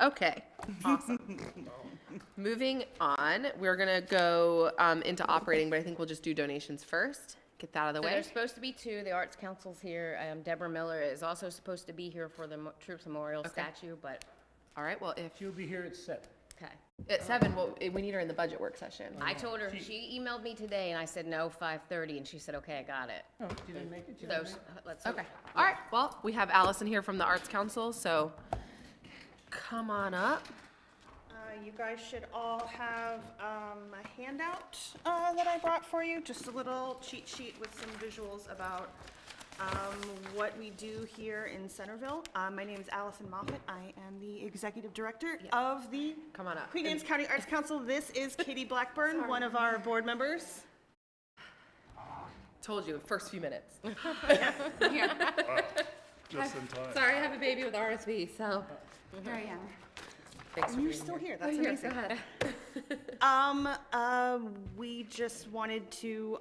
Okay, awesome. Moving on, we're gonna go into operating, but I think we'll just do donations first. Get that out of the So way. there's supposed to be two. The Arts Council's here. Deborah Miller is also supposed to be here for the Troops Memorial statue, but, All right, well, if She'll be here at 7. okay. at 7, well, we need her in the budget work session. I told her, she emailed me today, and I said, no, 5:30, and she said, okay, I got it. Oh, she didn't make it? She So, didn't make it? let's. Okay, all right, well, we have Allison here from the Arts Council, so come on up. You guys should all have a handout that I brought for you, just a little cheat sheet with some visuals about what we do here in Centreville. My name is Allison Moffett. I am the Executive Director of the Come on up. Queen Anne's County Arts Council. This is Katie Blackburn, one of our board members. Told you, first few minutes. Just in time. Sorry, I have a baby with RSV, so. Here I am. Thanks for You're being still here. here, that's amazing. We just wanted to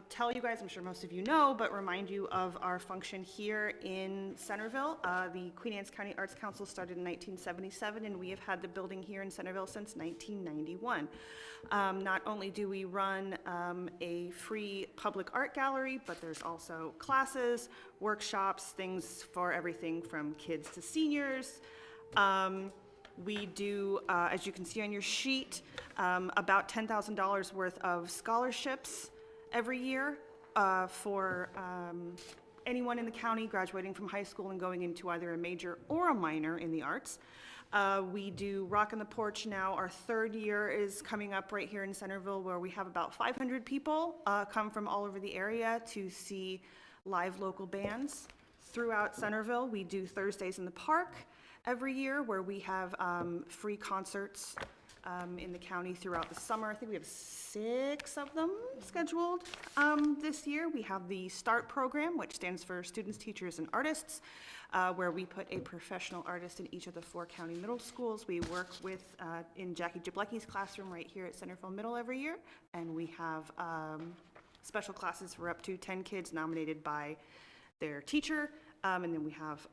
tell you guys, I'm sure most of you know, but remind you of our function here in Centreville. The Queen Anne's County Arts Council started in 1977, and we have had the building here in Centreville since 1991. Not only do we run a free public art gallery, but there's also classes, workshops, things for everything from kids to seniors. We do, as you can see on your sheet, about $10,000 worth of scholarships every year for anyone in the county graduating from high school and going into either a major or a minor in the arts. We do Rock on the Porch now. Our third year is coming up right here in Centreville, where we have about 500 people come from all over the area to see live local bands throughout Centreville. We do Thursdays in the Park every year, where we have free concerts in the county throughout the summer. I think we have 6 of them scheduled this year. We have the START program, which stands for Students, Teachers, and Artists, where we put a professional artist in each of the 4 county middle schools. We work with, in Jackie Jablecki's classroom right here at Centreville Middle every year, and we have special classes for up to 10 kids nominated by their teacher. And then we have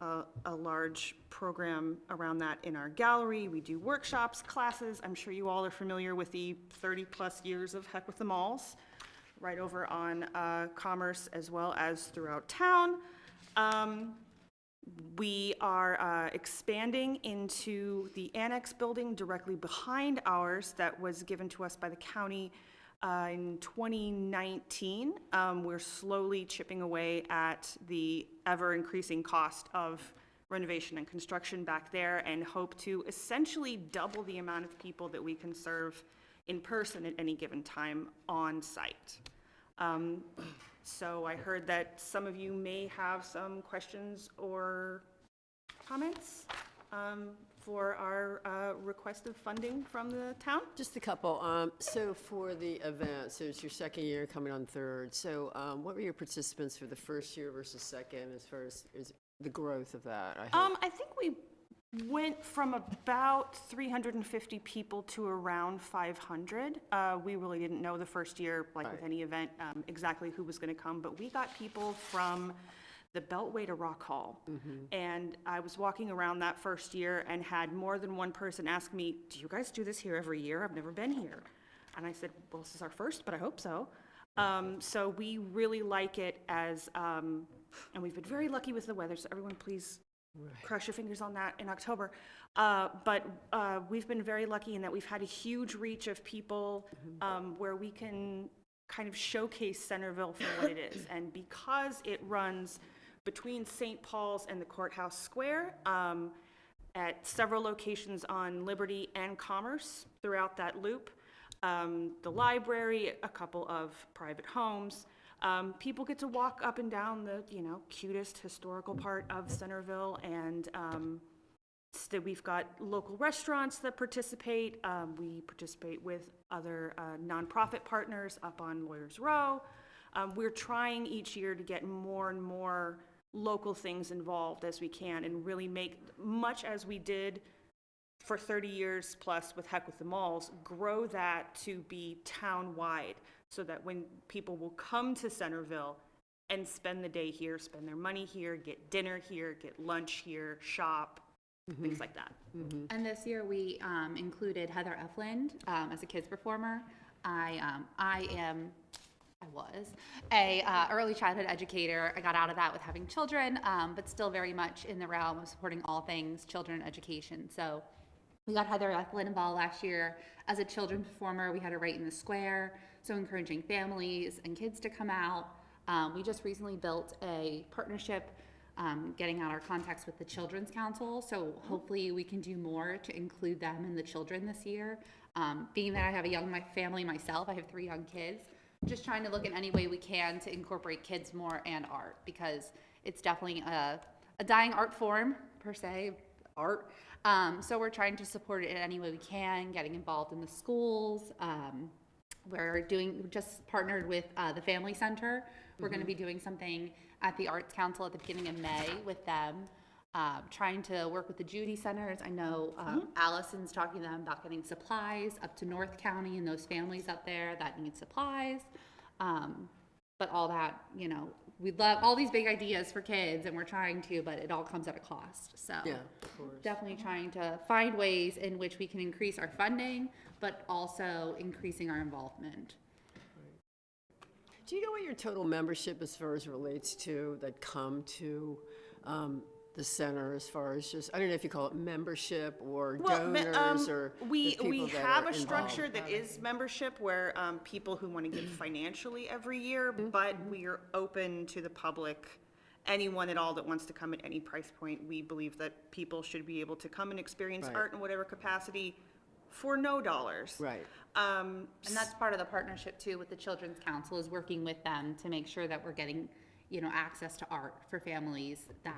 a large program around that in our gallery. We do workshops, classes. I'm sure you all are familiar with the 30-plus years of Heck with the Malls, right over on Commerce as well as throughout town. We are expanding into the annex building directly behind ours that was given to us by the county in 2019. We're slowly chipping away at the ever-increasing cost of renovation and construction back there, and hope to essentially double the amount of people that we can serve in person at any given time on site. So I heard that some of you may have some questions or comments for our request of funding from the town. Just a couple. So for the event, so it's your second year coming on third. So what were your participants for the first year versus second, as far as the growth of that? I think we went from about 350 people to around 500. We really didn't know the first year, like with any event, exactly who was going to come, but we got people from the Beltway to Rock Hall. And I was walking around that first year and had more than one person ask me, do you guys do this here every year? I've never been here. And I said, well, this is our first, but I hope so. So we really like it as, and we've been very lucky with the weather, so everyone please cross your fingers on that in October. But we've been very lucky in that we've had a huge reach of people where we can kind of showcase Centreville for what it is. And because it runs between St. Paul's and the Courthouse Square at several locations on Liberty and Commerce throughout that loop, the library, a couple of private homes, people get to walk up and down the, cutest historical part of Centreville, and so we've got local restaurants that participate. We participate with other nonprofit partners up on Lawyers Row. We're trying each year to get more and more local things involved as we can, and really make, much as we did for 30 years plus with Heck with the Malls, grow that to be town-wide, so that when people will come to Centreville and spend the day here, spend their money here, get dinner here, get lunch here, shop, things like that. And this year we included Heather Efland as a kids performer. I was a early childhood educator. I got out of that with having children, but still very much in the realm of supporting all things children education. So we got Heather Efland involved last year as a children's performer. We had her right in the square, so encouraging families and kids to come out. We just recently built a partnership, getting out our contacts with the Children's Council, so hopefully we can do more to include them and the children this year. Being that I have a young family myself, I have 3 young kids, just trying to look in any way we can to incorporate kids more and art, because it's definitely a dying art form, per se, art. So we're trying to support it in any way we can, getting involved in the schools. We're just partnered with the Family Center. We're going to be doing something at the Arts Council at the beginning of May with them, trying to work with the Judy Centers. I know Allison's talking to them about getting supplies up to North County and those families up there that need supplies. But all that, we love all these big ideas for kids, and we're trying to, but it all comes at a cost. So Yeah, of course. definitely trying to find ways in which we can increase our funding, but also increasing our involvement. Do you know what your total membership as far as relates to that come to the center, as far as just, I don't know if you call it membership or donors or the we people that have are a structure involved? that is membership where people who want to give financially every year, but we are open to the public. Anyone at all that wants to come at any price point. We believe that people should be able to come and experience Right. art in whatever capacity for no dollars. Right. And that's part of the partnership too with the Children's Council, is working with them to make sure that we're getting, access to art for families that,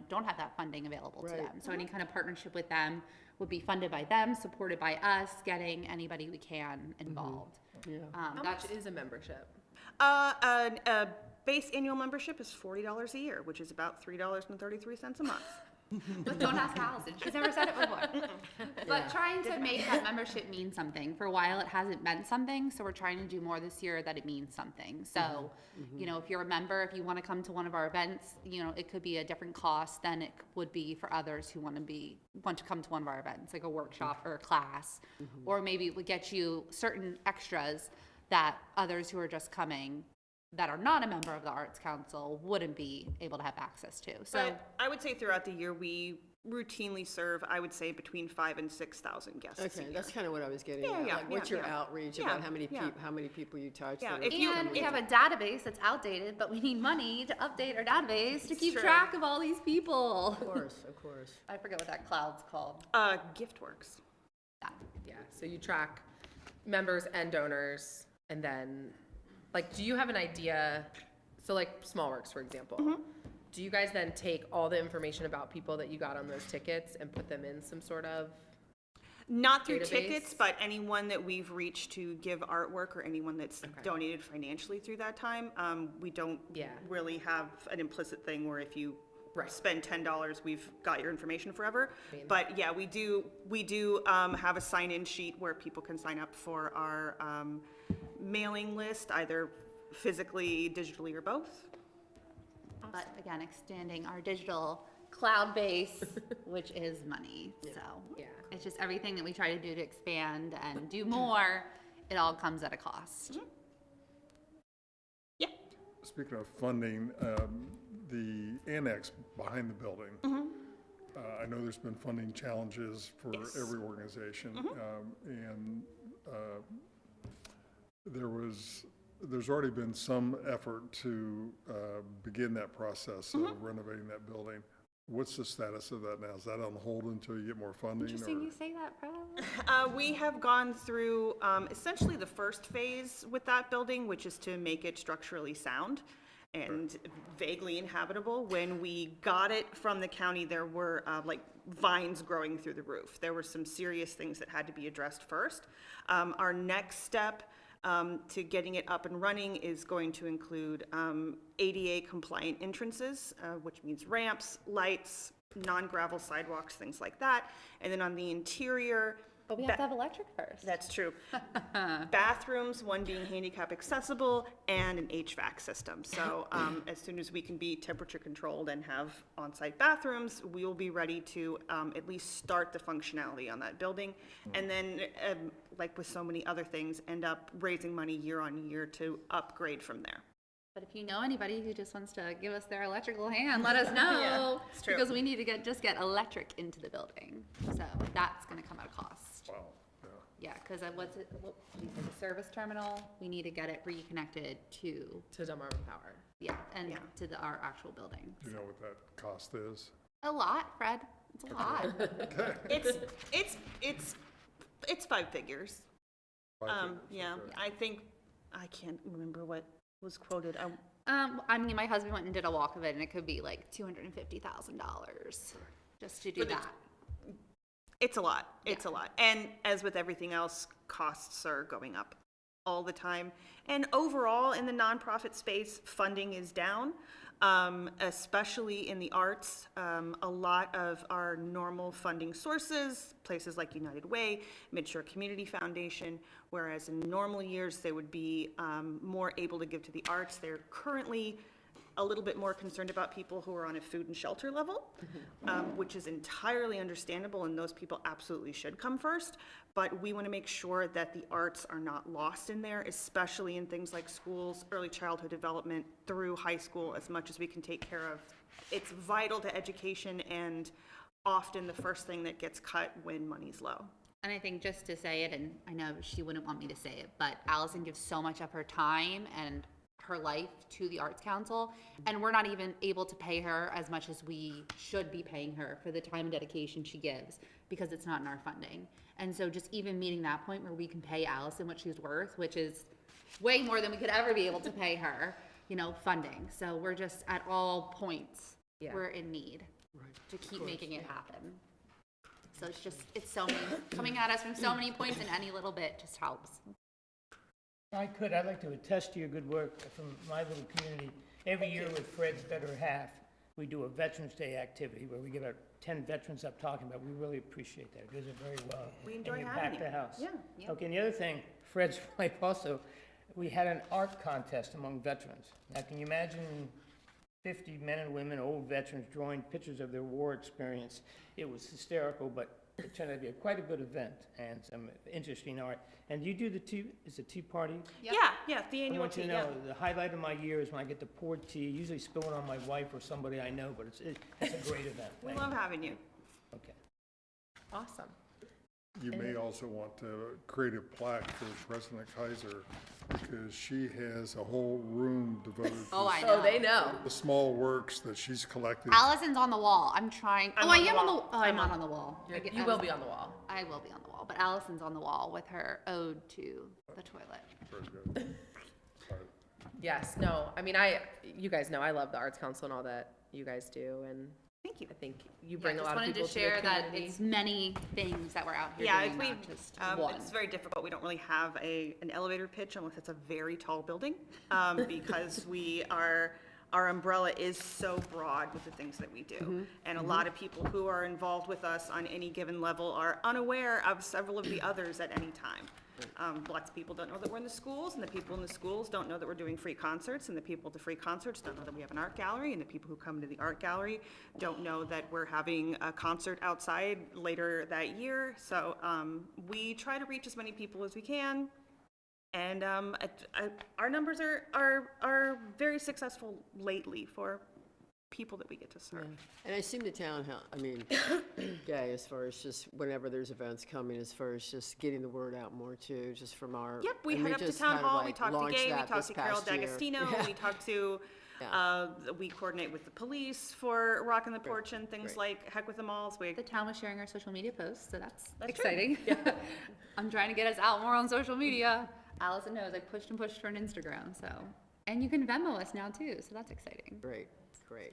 don't have that funding available to Right. them. So any kind of partnership with them would be funded by them, supported by us, getting anybody we can involved. Yeah. How much is a membership? A base annual membership is $40 a year, which is about $3.33 a month. But don't ask Allison, she's never said it before. But trying to make that membership mean something. For a while, it hasn't meant something, so we're trying to do more this year that it means something. So, if you're a member, if you want to come to one of our events, it could be a different cost than it would be for others who want to come to one of our events, like a workshop or a class. Or maybe it would get you certain extras that others who are just coming that are not a member of the Arts Council wouldn't be able to have access to. So But I would say throughout the year, we routinely serve, I would say, between 5,000 and 6,000 guests a Okay, year. that's kind of what I was getting Yeah, at. yeah, Like, what's yeah, your yeah. outreach Yeah, about how many yeah. people you touch? Yeah, that are if you- and we have a database that's outdated, but we need money to update our database to keep true. track of all these people. Of course, of course. I forget what that cloud's called. Giftworks. Yeah, so you track members and donors, and then, do you have an idea? So SmallWorks, for example, do you guys then take all the information about people that you got on those tickets and put them in some sort of Not through database? tickets, but anyone that we've reached to give artwork or anyone that's donated financially through that time. We don't really have an implicit thing where if you spend $10, we've got your information forever. But yeah, we do have a sign-in sheet where people can sign up for our mailing list, either physically, digitally, or both. But again, extending our digital cloud base, which is money. So it's just everything that we try to do to expand and do more, it all comes at a cost. Yeah. Speaking of funding, the annex behind the building, I know there's been funding challenges for every organization, and there's already been some effort to begin that process of renovating that building. What's the status of that now? Is that on hold until you get more funding? Interesting or- you say that, probably. We have gone through essentially the first phase with that building, which is to make it structurally sound and vaguely inhabitable. When we got it from the county, there were vines growing through the roof. There were some serious things that had to be addressed first. Our next step to getting it up and running is going to include ADA compliant entrances, which means ramps, lights, non-gravel sidewalks, things like that. And then on the interior, But we have to have electric first. That's true. Bathrooms, one being handicap accessible, and an HVAC system. So as soon as we can be temperature controlled and have on-site bathrooms, we will be ready to at least start the functionality on that building. And then, like with so many other things, end up raising money year on year to upgrade from there. But if you know anybody who just wants to give us their electrical hand, let us know. Yeah, it's true. Because we need to just get electric into the building. So that's gonna come at a cost. Wow, yeah. Yeah, because what did you say, the service terminal, we need to get it reconnected to, To Delmarva Power. yeah, and Yeah. to our actual building. Do you know what that cost is? A lot, Fred. It's a lot. It's five figures. Five figures, Yeah, okay. I can't remember what was quoted. I mean, my husband went and did a walk of it, and it could be like $250,000 just to do that. It's a lot. It's a lot. And as with everything else, costs are going up all the time. And overall, in the nonprofit space, funding is down, especially in the arts. A lot of our normal funding sources, places like United Way, Midshore Community Foundation, whereas in normal years, they would be more able to give to the arts. They're currently a little bit more concerned about people who are on a food and shelter level, which is entirely understandable, and those people absolutely should come first. But we want to make sure that the arts are not lost in there, especially in things like schools, early childhood development through high school, as much as we can take care of. It's vital to education and often the first thing that gets cut when money's low. And I think just to say it, and I know she wouldn't want me to say it, but Allison gives so much of her time and her life to the Arts Council, and we're not even able to pay her as much as we should be paying her for the time and dedication she gives, because it's not in our funding. And so just even meeting that point where we can pay Allison what she's worth, which is way more than we could ever be able to pay her, you know, funding. So we're just at all points, Yeah. we're in need to keep making it happen. So it's so many, coming at us from so many points, and any little bit just helps. I'd like to attest to your good work from my little community. Every year with Fred's Better Half, we do a Veterans Day activity where we get our 10 veterans up talking about it. We really appreciate that. It goes very well. We enjoy and you having pack you. the house. Yeah. Okay, and the other thing, Fred's wife also, we had an art contest among veterans. Now, can you imagine 50 men and women, old veterans, drawing pictures of their war experience? It was hysterical, but it turned out to be quite a good event and some interesting art. And you do the tea party? Yep. Yeah, the I annual want you tea, to yeah. know, the highlight of my year is when I get to pour tea, usually spilling on my wife or somebody I know, but it's a great event. We Thank love you. having you. Okay. Awesome. You may also want to create a plaque for President Kaiser, because she has a whole room devoted Oh, I to know. Oh, they know. the small works that she's collected. Allison's on the wall. I'm trying. I'm I on the am on the. wall. Oh, I'm not on the wall. You will be on the wall. I will be on the wall, but Allison's on the wall with her ode to the toilet. Very good. All right. Yes, no, I mean, you guys know I love the Arts Council and all that you guys do, and Thank you. I think you bring a Just lot of wanted people to to the share that community. it's many things that we're out here Yeah, doing, we, not just one. it's very difficult. We don't really have an elevator pitch unless it's a very tall building, because our umbrella is so broad with the things that we do. And a lot of people who are involved with us on any given level are unaware of several of the others at any time. Lots of people don't know that we're in the schools, and the people in the schools don't know that we're doing free concerts, and the people at the free concerts don't know that we have an art gallery, and the people who come to the art gallery don't know that we're having a concert outside later that year. So we try to reach as many people as we can, and our numbers are very successful lately for people that we get to serve. And I assume the town, Gay, as far as just whenever there's events coming, as far as just getting the word out more too, just from our. Yep, we and head up to just town kind of hall, we like talk to launched Gay, we that talk this to Carol past year. D'Agostino, Yeah. we talk to, we coordinate with the police for Rockin' the Porch and things Great. like Heck with the Malls. We, The town was sharing our social media posts, so that's That's exciting. I'm trying to get us out more on social media. Allison knows I pushed and pushed for an Instagram, so. And you can Venmo us now too, so that's exciting. Great.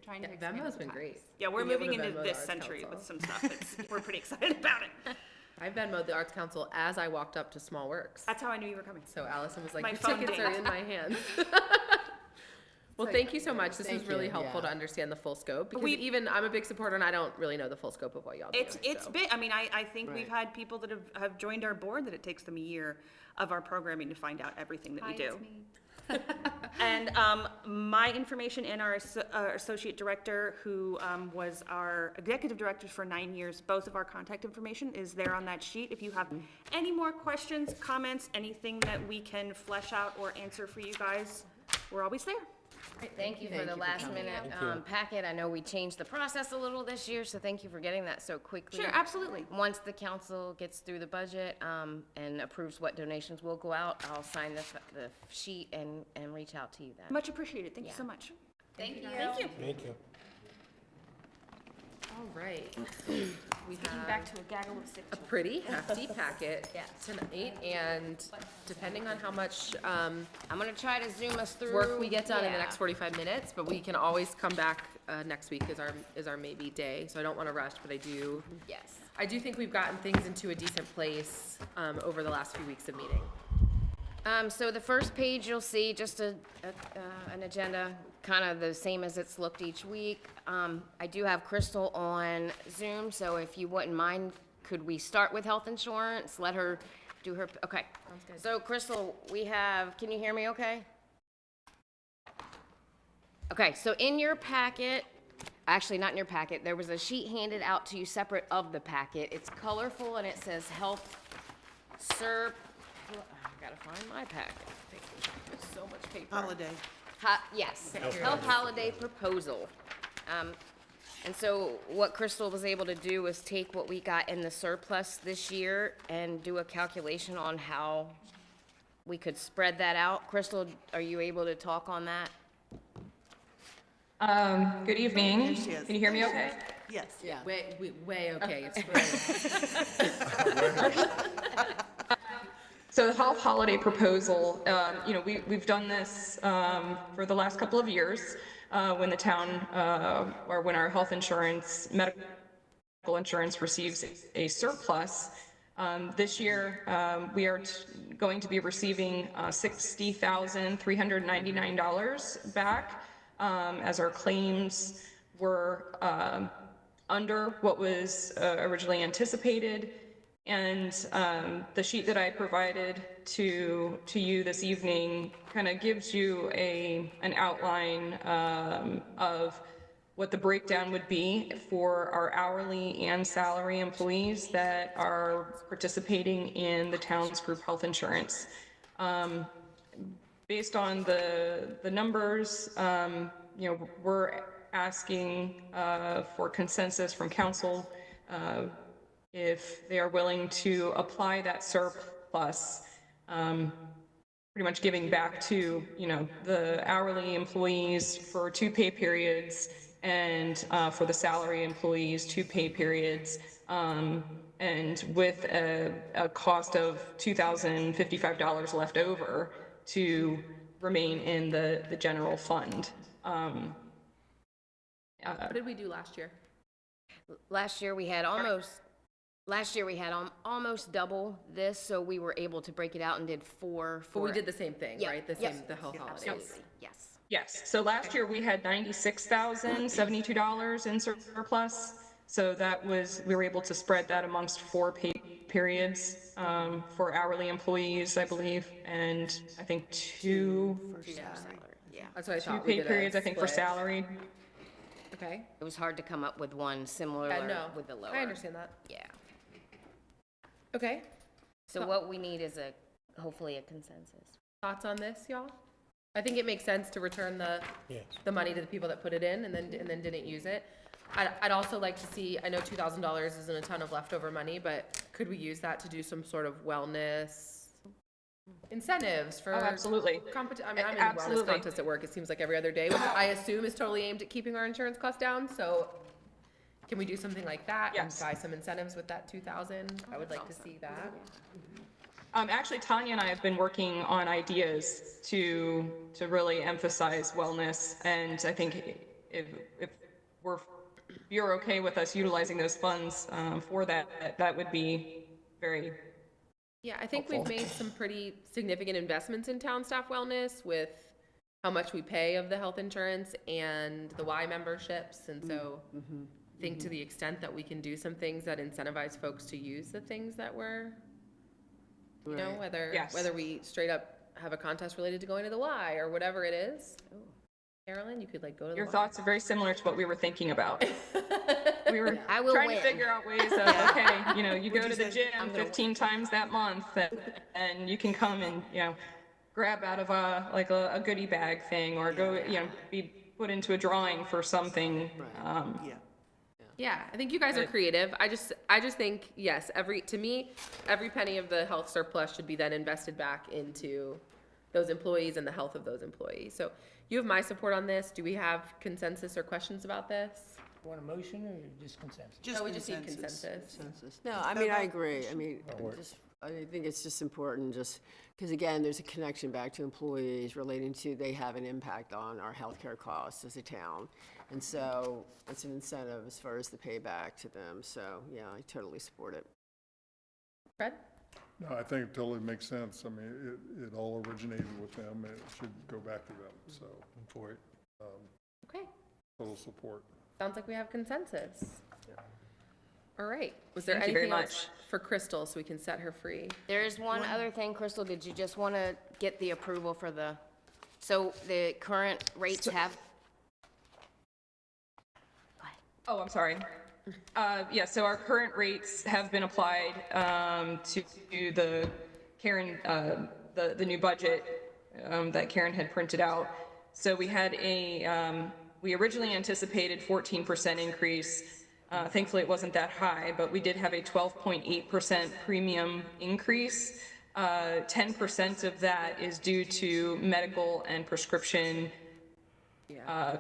Trying to Yeah, expand Venmo's the been ties. great. yeah, we're Being able moving to into Venmo the this Arts century Council. with some stuff. We're pretty excited about it. I Venmoed the Arts Council as I walked up to Small Works. That's how I knew you were coming. So Allison was like, My your phone tickets ding. are in my hands. Well, thank you so much. This was Thank really you, helpful yeah. to understand the full scope, because We- even I'm a big supporter and I don't really know the full scope of what y'all do. It's so. big. I mean, I think we've Right. had people that have joined our board that it takes them a year of our programming to find out everything that we do. And my information and our associate director, who was our executive director for 9 years, both of our contact information is there on that sheet. If you have any more questions, comments, anything that we can flesh out or answer for you guys, we're always there. Thank you for the last minute packet. I know we changed the process a little this year, so thank you for getting that so quickly. Sure, absolutely. Once the council gets through the budget and approves what donations will go out, I'll sign the sheet and reach out to you then. Much appreciated. Thank you so much. Thank you. Thank you. Thank you. All right. We have Back to a gaggle of sick. a pretty hefty packet tonight, and depending on how much I'm gonna try to zoom us through. work we get done in the Yeah. next 45 minutes, but we can always come back next week is our maybe day. So I don't want to rush, but I do think we've gotten things into a decent place over the last few weeks of meeting. So the first page, you'll see just an agenda, kind of the same as it's looked each week. I do have Crystal on Zoom, so if you wouldn't mind, could we start with health insurance? Let her do her, okay. Sounds good. So Crystal, we have, can you hear me okay? Okay, so in your packet, actually not in your packet, there was a sheet handed out to you separate of the packet. It's colorful and it says health I gotta find my packet. There's so much paper. Holiday. Yes, health holiday proposal. And so what Crystal was able to do was take what we got in the surplus this year and do a calculation on how we could spread that out. Crystal, are you able to talk on that? Good evening. she is. Can you hear me okay? Yes. Yeah. Way okay. It's really, So the health holiday proposal, we've done this for the last couple of years when the town, or when our health insurance, medical insurance receives a surplus. This year, we are going to be receiving $60,399 back as our claims were under what was originally anticipated. And the sheet that I provided to you this evening kind of gives you an outline of what the breakdown would be for our hourly and salary employees that are participating in the town's group health insurance. Based on the numbers, we're asking for consensus from council if they are willing to apply that surplus, pretty much giving back to, the hourly employees for 2 pay periods and for the salary employees 2 pay periods, and with a cost of $2,055 left over to remain in the general fund. what did we do last year? Last year, we had almost double this, so we were able to break it out and did four. But we did the same thing, Yeah. right? The Yes. same, the health holidays. Absolutely, yes. Yes, so last year we had $96,072 in surplus. So we were able to spread that amongst 4 pay periods for hourly employees, I believe, and I think 2 That's what I thought. we pay did a periods, I think, for split. salary. Okay. It was hard to come up with one similar No, with the lower. I understand that. Yeah. Okay. So what we need is hopefully a consensus. Thoughts on this, y'all? I think it makes sense to return the money to the people that put it in and then didn't use it. I'd also like to see, I know $2,000 isn't a ton of leftover money, but could we use that to do some sort of wellness incentives for? Oh, absolutely. I'm in a wellness Absolutely. contest at work, it seems like every other day, which I assume is totally aimed at keeping our insurance costs down, so can we do something like that? Yes. And buy some incentives with that 2,000? I would like to see that. Actually, Tanya and I have been working on ideas to really emphasize wellness, and I think if you're okay with us utilizing those funds for that would be very. Yeah, I think we've helpful. made some pretty significant investments in town staff wellness with how much we pay of the health insurance and the Y memberships, and so I think to the extent that we can do some things that incentivize folks to use the things that we're, you know, Right. Yes. whether we straight up have a contest related to going to the Y or whatever it is. Carolyn, you could like go to the Your Y. thoughts are very similar to what we were thinking about. We were I will trying win. to figure out ways of, okay, you know, you go to the gym 15 times that month, and you can come and, you know, grab out of a goodie bag thing, or go, you know, be put into a drawing for something. Yeah, I think you guys are creative. I just think, yes, to me, every penny of the health surplus should be then invested back into those employees and the health of those employees. So you have my support on this. Do we have consensus or questions about this? Want a motion or just consensus? No, we just need consensus. No, I mean, I agree. I mean, I think it's just important, just, because again, there's a connection back to employees relating to they have an impact on our healthcare costs as a town. And so it's an incentive as far as the payback to them. So, yeah, I totally support it. Fred? No, I think it totally makes sense. I mean, it all originated with them, and it should go back to them, so. For it. Okay, Total support. sounds like we have consensus. All right, was there Thank you very anything else much. for Crystal so we can set her free? There is one other thing, Crystal, did you just want to get the approval for so the current rates have? Oh, I'm sorry. Yeah, so our current rates have been applied to the Karen, the new budget that Karen had printed out. So we had we originally anticipated 14% increase. Thankfully, it wasn't that high, but we did have a 12.8% premium increase. 10% of that is due to medical and prescription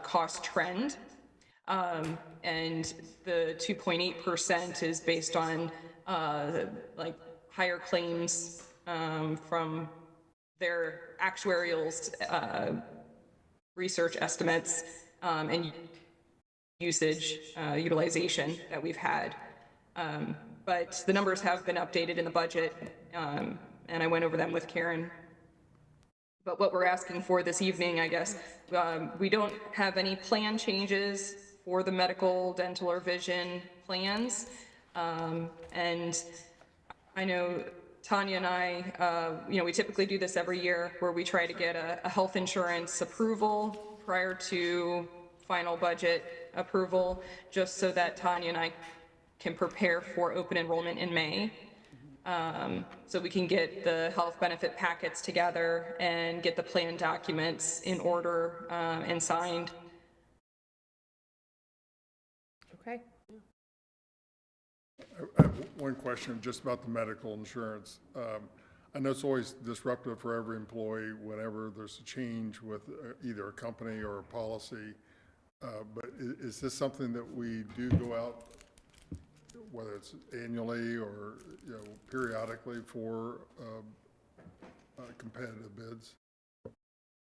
cost trend. And the 2.8% is based on like higher claims from their actuarials research estimates and utilization that we've had. But the numbers have been updated in the budget, and I went over them with Karen. But what we're asking for this evening, I guess, we don't have any plan changes for the medical, dental, or vision plans. And I know Tanya and I, you know, we typically do this every year where we try to get a health insurance approval prior to final budget approval, just so that Tanya and I can prepare for open enrollment in May. So we can get the health benefit packets together and get the plan documents in order and signed. Okay. I have one question just about the medical insurance. I know it's always disruptive for every employee whenever there's a change with either a company or a policy. But is this something that we do go out, whether it's annually or, you know, periodically for competitive bids?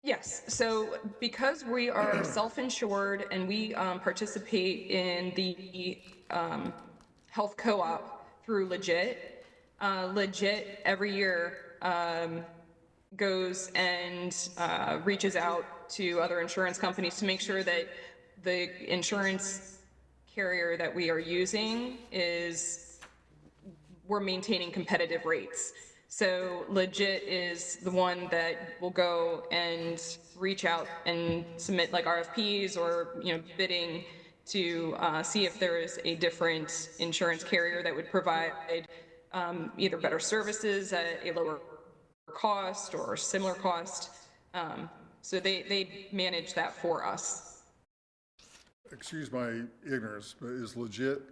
Yes, so because we are self-insured and we participate in the health co-op through Legit, Legit every year goes and reaches out to other insurance companies to make sure that the insurance carrier that we are using we're maintaining competitive rates. So Legit is the one that will go and reach out and submit like RFPs or, you know, bidding to see if there is a different insurance carrier that would provide either better services at a lower cost or similar cost. So they manage that for us. Excuse my ignorance, but is Legit,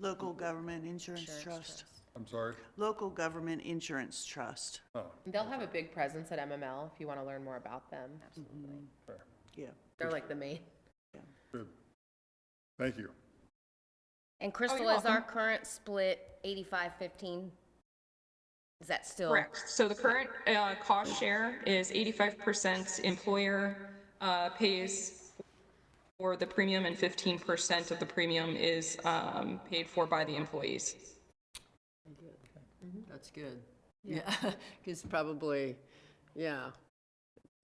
Local Government Insurance Trust. I'm sorry? Local Government Insurance Trust. They'll have a big presence at MML if you want to learn more about them. Absolutely. Yeah. They're like the main. Good. Thank you. And Crystal, you're is our welcome. current split 85-15? Is that still? Correct. So the current cost share is 85% employer pays for the premium, and 15% of the premium is paid for by the employees. That's good. Yeah, because probably, yeah,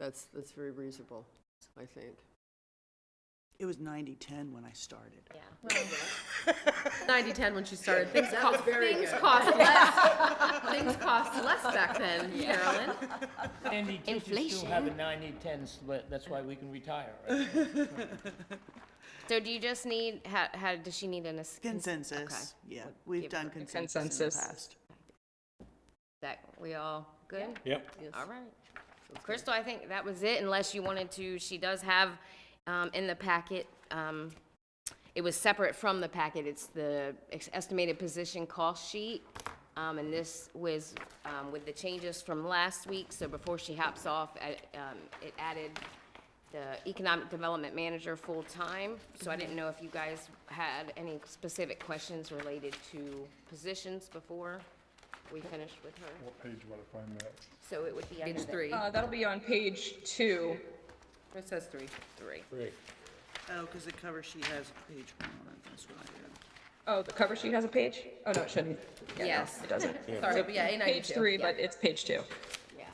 That's very reasonable, I think. It was 90-10 when I started. Yeah. 90-10 when she started. Things was cost, very things good. cost less. Things cost less back then, Carolyn. Andy, teachers Inflation. still have a 90-10 split, that's why we can retire, right? So do you just need, how, does she need Okay. Consensus, yeah. We've Give done her consensus in the consensus. past. That, we all good? Yep. Yes. All right. Crystal, I think that was it, unless you wanted to, she does have, in the packet, it was separate from the packet, it's the estimated position cost sheet. And this was, with the changes from last week, so before she hops off, it added the economic development manager full-time. So I didn't know if you guys had any specific questions related to positions before we finished with her. What page would I find that? So it would be under Page the 3. That'll be on page 2. It says 3. 3. Great. Oh, because the cover sheet has page 1 on it, that's what I did. Oh, the cover sheet has a page? Oh, no, it shouldn't. Yeah, no, Yes. it doesn't. Sorry, but yeah, A92. Page 3, but it's page 2. Yeah.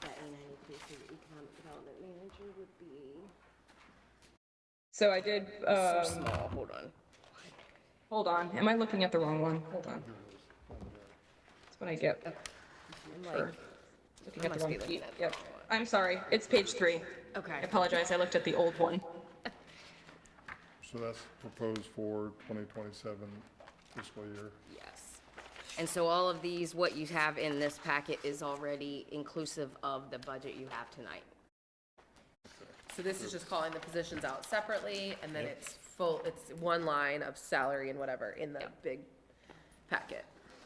That A92 for the economic development manager would be So I did, so small, hold on. hold on, am I looking at the wrong one? Hold on. That's what I get I'm for like, looking I at the must wrong be looking sheet. at the Yep. wrong one. I'm sorry, it's page 3. I Okay. apologize, I looked at the old one. So that's proposed for 2027 fiscal year. Yes. And so all of these, what you have in this packet is already inclusive of the budget you have tonight. So this is just calling the positions out separately, and then it's full, it's one line of salary and whatever in the big packet.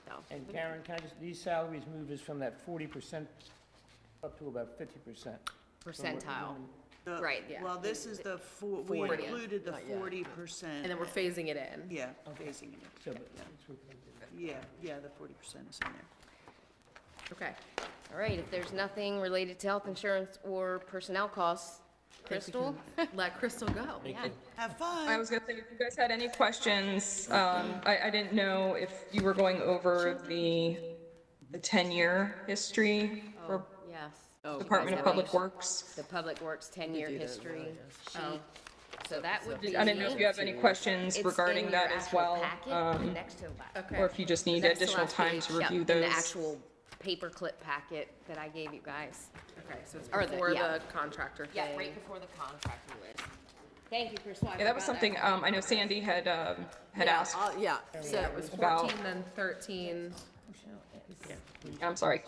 So, And Karen, can I just, these salaries move us from that 40% up to about 50%. percentile. The- Right, yeah. Well, this is the, we 40. included the Not yet. 40%. And then we're phasing it in. Yeah, phasing it So, in. but it's what we did. Yeah, the 40% is in there. Okay. All right, if there's nothing related to health insurance or personnel costs, Crystal? Let Crystal go. Yeah. Have fun. I was gonna say, if you guys had any questions, I didn't know if you were going over the 10-year history for Yes. Department of Public Works. The Public Works 10-year do that history now, sheet. So that would be. I didn't know if you have any questions It's regarding in that your as actual well, packet, next to the last. Okay. or if you just need Next to additional last time page. to Yep, review in those. the actual paperclip packet that I gave you guys. Okay, so it's Or the- before yeah. the contractor thing. Yeah, right before the contractor list. Thank you, Crystal. I Yeah, that was forgot something, I know Sandy had asked. Yeah, so, It was About- 14, then 13. I'm sorry.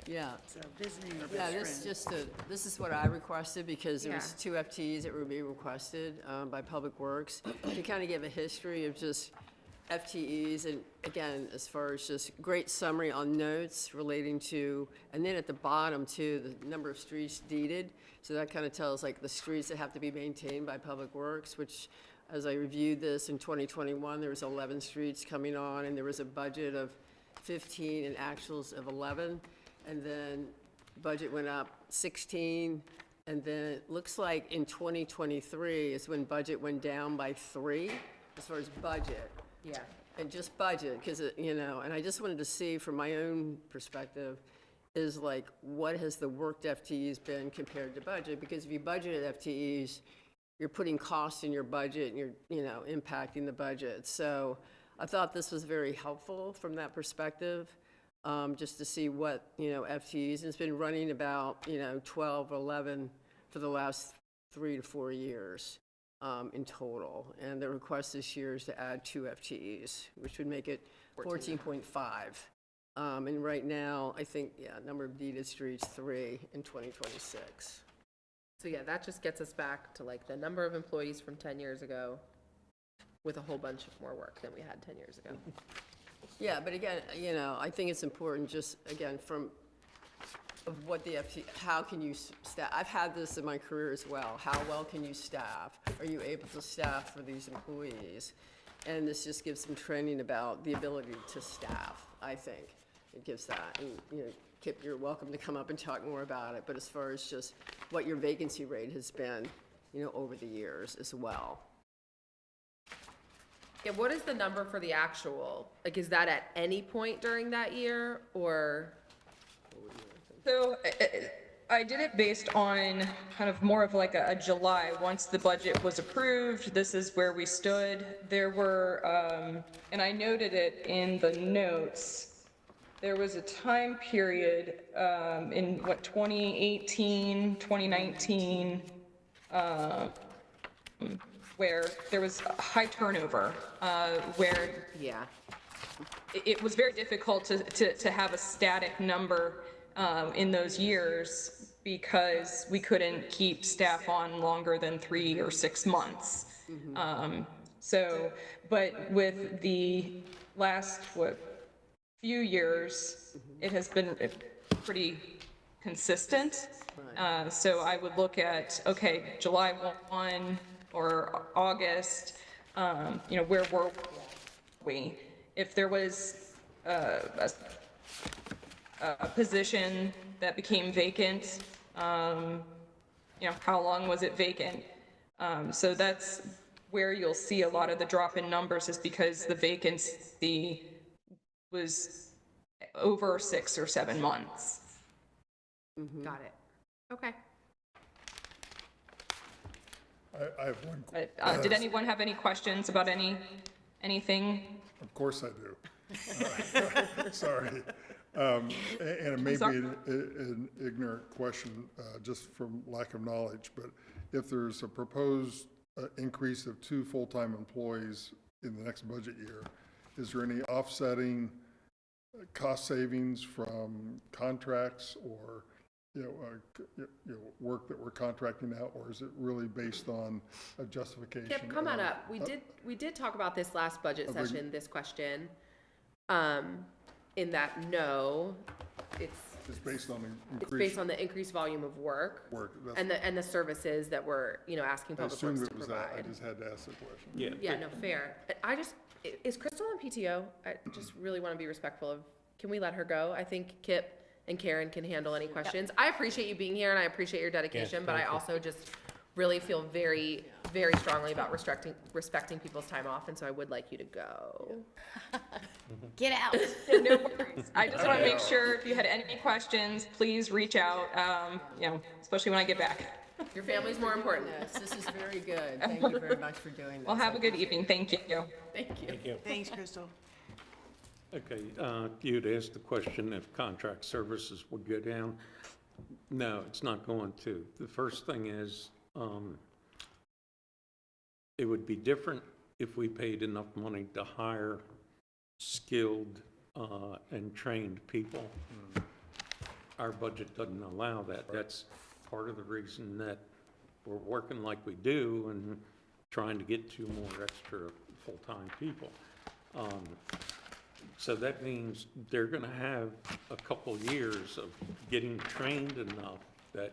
yeah. So visiting or Yeah, best this friend. this is what I requested because there was Yeah. 2 FTEs that were being requested by Public Works to kind of give a history of just FTEs and again, as far as just great summary on notes relating to, and then at the bottom too, the number of streets deeded. So that kind of tells like the streets that have to be maintained by Public Works, which as I reviewed this in 2021, there was 11 streets coming on and there was a budget of 15 and actuals of 11. And then budget went up 16, and then it looks like in 2023 is when budget went down by 3, as far as budget, Yeah. and just budget, because, and I just wanted to see from my own perspective, is like, what has the worked FTEs been compared to budget? Because if you budgeted FTEs, you're putting costs in your budget, and you're, impacting the budget. So I thought this was very helpful from that perspective. Just to see what, FTEs, and it's been running about, 12 or 11 for the last 3 to 4 years in total. And the request this year is to add 2 FTEs, which would make it 14.5. And right now, I think, number of deeded streets, 3 in 2026. So yeah, that just gets us back to like the number of employees from 10 years ago with a whole bunch of more work than we had 10 years ago. Yeah, but again, I think it's important just, again, from of what the how can you staff? I've had this in my career as well. How well can you staff? Are you able to staff for these employees? And this just gives some training about the ability to staff, I think. It gives that. And, Kip, you're welcome to come up and talk more about it. But as far as just what your vacancy rate has been, over the years as well. Yeah, what is the number for the actual? Like, is that at any point during that year or? So I did it based on kind of more of like a July. Once the budget was approved, this is where we stood. There were, and I noted it in the notes, there was a time period in what, 2018, 2019, where there was a high turnover, where Yeah. it was very difficult to have a static number in those years because we couldn't keep staff on longer than 3 or 6 months. So, but with the last, few years, it has been pretty consistent. So I would look at, okay, July 1 or August, where were we? If there was a position that became vacant, how long was it vacant? So that's where you'll see a lot of the drop in numbers, is because the vacancy was over 6 or 7 months. Got it. Okay. I have one, But, did anyone have any questions about anything? of course I do. Sorry. And it may be an ignorant question, just from lack of knowledge, but if there's a proposed increase of 2 full-time employees in the next budget year, is there any offsetting cost savings from contracts or, work that we're contracting out, or is it really based on a justification? Kip, come on of- up. We did talk about this last budget session, this question. In that, no, It's based on it's increased based on the increased volume of work work. That's- and the services that we're, asking I Public Works assumed to it was that. I provide. just had to ask the question. Yeah. Yeah, no, fair. Is Crystal on PTO? I just really want to be respectful of, can we let her go? I think Kip and Karen can handle any questions. I appreciate you being here and I appreciate your dedication, but I also just really feel very, very strongly about respecting people's time off, and so I would like you to go. Get out. No worries. I just want to make sure if you had any questions, please reach out, especially when I get back. Your family's more important. Yes, this is very good. Thank you very much for doing this. Well, have a good evening. Thank you. Thank you. Thank you. Thanks, Crystal. Okay, you'd asked the question if contract services would go down. No, it's not going to. The first thing is, it would be different if we paid enough money to hire skilled and trained people. Our budget doesn't allow that. That's part of the reason that we're working like we do and trying to get 2 more extra full-time people. So that means they're going to have a couple years of getting trained enough that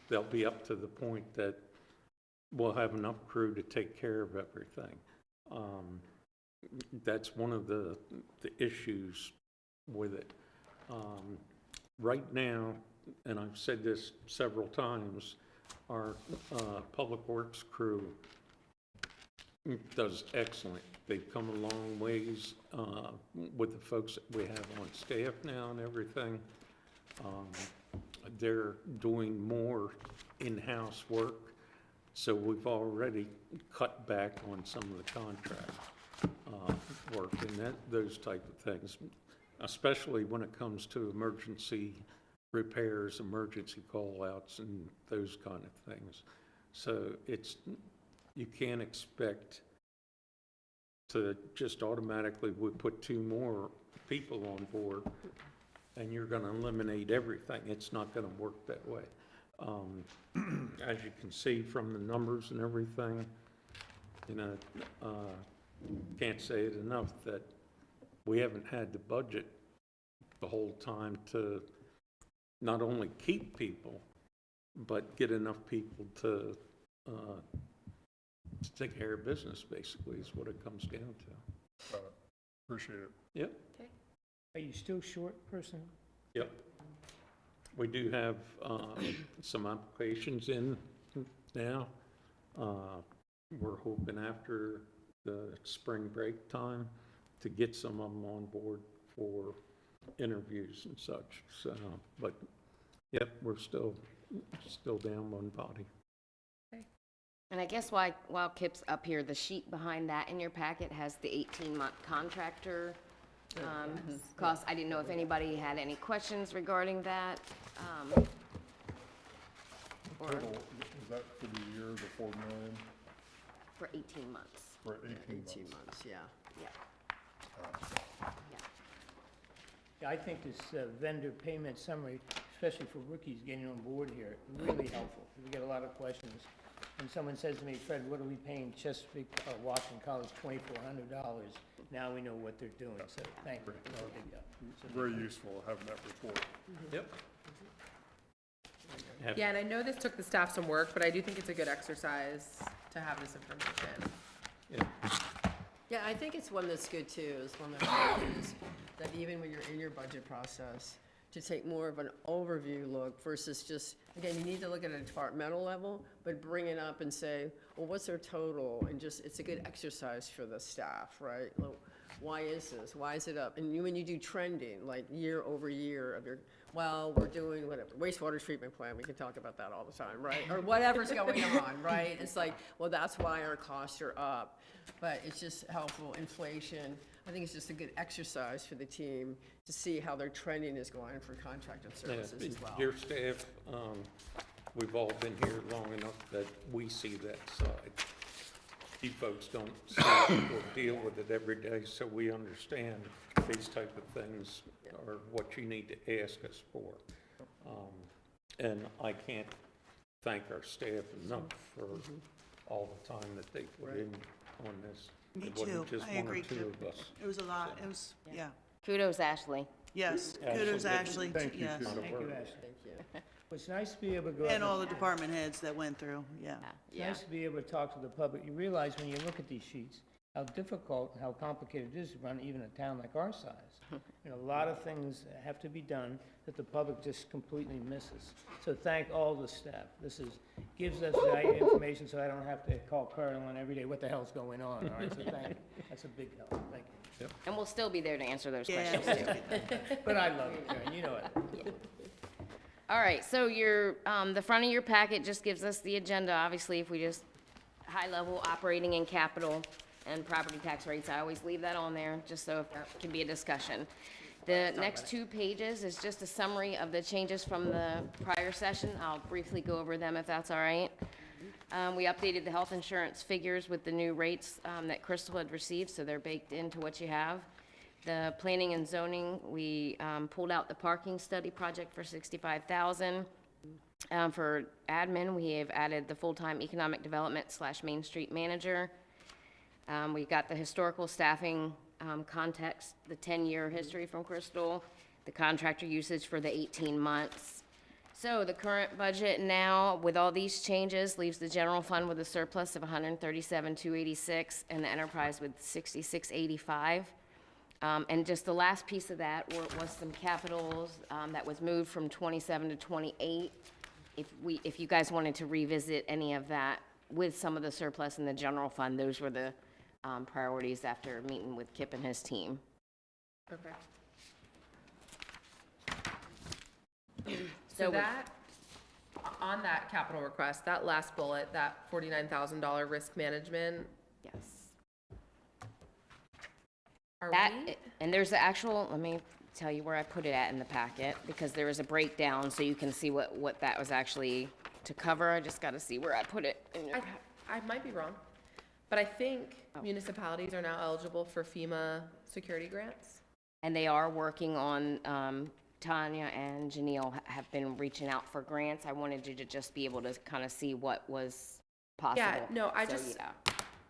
they'll be up to the point that we'll have enough crew to take care of everything. That's one of the issues with it. Right now, and I've said this several times, our Public Works crew does excellent. They've come a long ways with the folks that we have on staff now and everything. They're doing more in-house work, so we've already cut back on some of the contract work and those type of things, especially when it comes to emergency repairs, emergency call-outs, and those kind of things. So you can't expect to just automatically we put 2 more people on board and you're going to eliminate everything. It's not going to work that way. As you can see from the numbers and everything, can't say it enough that we haven't had the budget the whole time to not only keep people, but get enough people to take care of business, basically, is what it comes down to. Appreciate it. Yep, Are you still short personnel? yep. We do have some applications in now. We're hoping after the spring break time to get some of them on board for interviews and such. So, but Yep, we're still down one body. And I guess while Kip's up here, the sheet behind that in your packet has the 18-month contractor cost. I didn't know if anybody had any questions regarding that. Total, is that for the year, the 4 million, For 18 months. for 18 18 months? months, yeah. Yeah. Yeah, I think this vendor payment summary, especially for rookies getting on board here, really helpful. We get a lot of questions. When someone says to me, Fred, what are we paying Chesapeake or Washington College $2,400? Now we know what they're doing, so thank you. Very useful having that report. Yep. Yeah, and I know this took the staff some work, but I do think it's a good exercise to have this information. Yeah, I think it's one that's good too, is one that even when you're in your budget process, to take more of an overview look versus just, again, you need to look at a departmental level, but bring it up and say, well, what's their total? And just, it's a good exercise for the staff, right? Why is this? Why is it up? And when you do trending, like year over year of your, well, we're doing whatever, wastewater treatment plant, we can talk about that all the time, right? Or whatever's going on, right? It's like, well, that's why our costs are up. But it's just helpful, inflation. I think it's just a good exercise for the team to see how their trending is going for contracted services as well. Your staff, we've all been here long enough that we see that side. You folks don't see it or deal with it every day, so we understand these type of things are what you need to ask us for. And I can't thank our staff enough for all the time that they put in on this. Me It wasn't too. just I one or agree, two too. of us. It was a lot. It was, yeah. Kudos, Ashley. Yes, kudos, Ashley. Thank you, Yes. Kudos. Thank you, Ashley. Thank you. Well, it's nice to be able to go out And all the department heads that went through, yeah. It's nice to be able to talk to the public. You realize when you look at these sheets, how difficult and how complicated it is to run even a town like our size. A lot of things have to be done that the public just completely misses. So thank all the staff. This gives us that information so I don't have to call Carolyn every day, what the hell's going on, all right? So thank you. That's a big help, thank you. And we'll still be there to answer those Yeah. questions too. But I love it, Karen, you know it. All right, so the front of your packet just gives us the agenda. Obviously, if we just high-level operating and capital and property tax rates, I always leave that on there, just so it can be a discussion. The next 2 pages is just a summary of the changes from the prior session. I'll briefly go over them if that's all right. We updated the health insurance figures with the new rates that Crystal had received, so they're baked into what you have. The planning and zoning, we pulled out the parking study project for $65,000. For admin, we have added the full-time economic development / Main Street manager. We got the historical staffing context, the 10-year history from Crystal, the contractor usage for the 18 months. So the current budget now, with all these changes, leaves the general fund with a surplus of $137,286 and the enterprise with $66,85. And just the last piece of that was some capitals that was moved from 27 to 28. If you guys wanted to revisit any of that with some of the surplus in the general fund, those were the priorities after meeting with Kip and his team. Okay. So So that, on that capital request, that last bullet, that $49,000 risk management, Yes. are That, we? and there's the actual, let me tell you where I put it at in the packet, because there is a breakdown, so you can see what that was actually to cover. I just gotta see where I put it in your I might be wrong, but I think municipalities are now eligible for FEMA security grants. And they are working on, Tanya and Janelle have been reaching out for grants. I wanted you to just be able to kind of see what was possible. Yeah, no, So, yeah.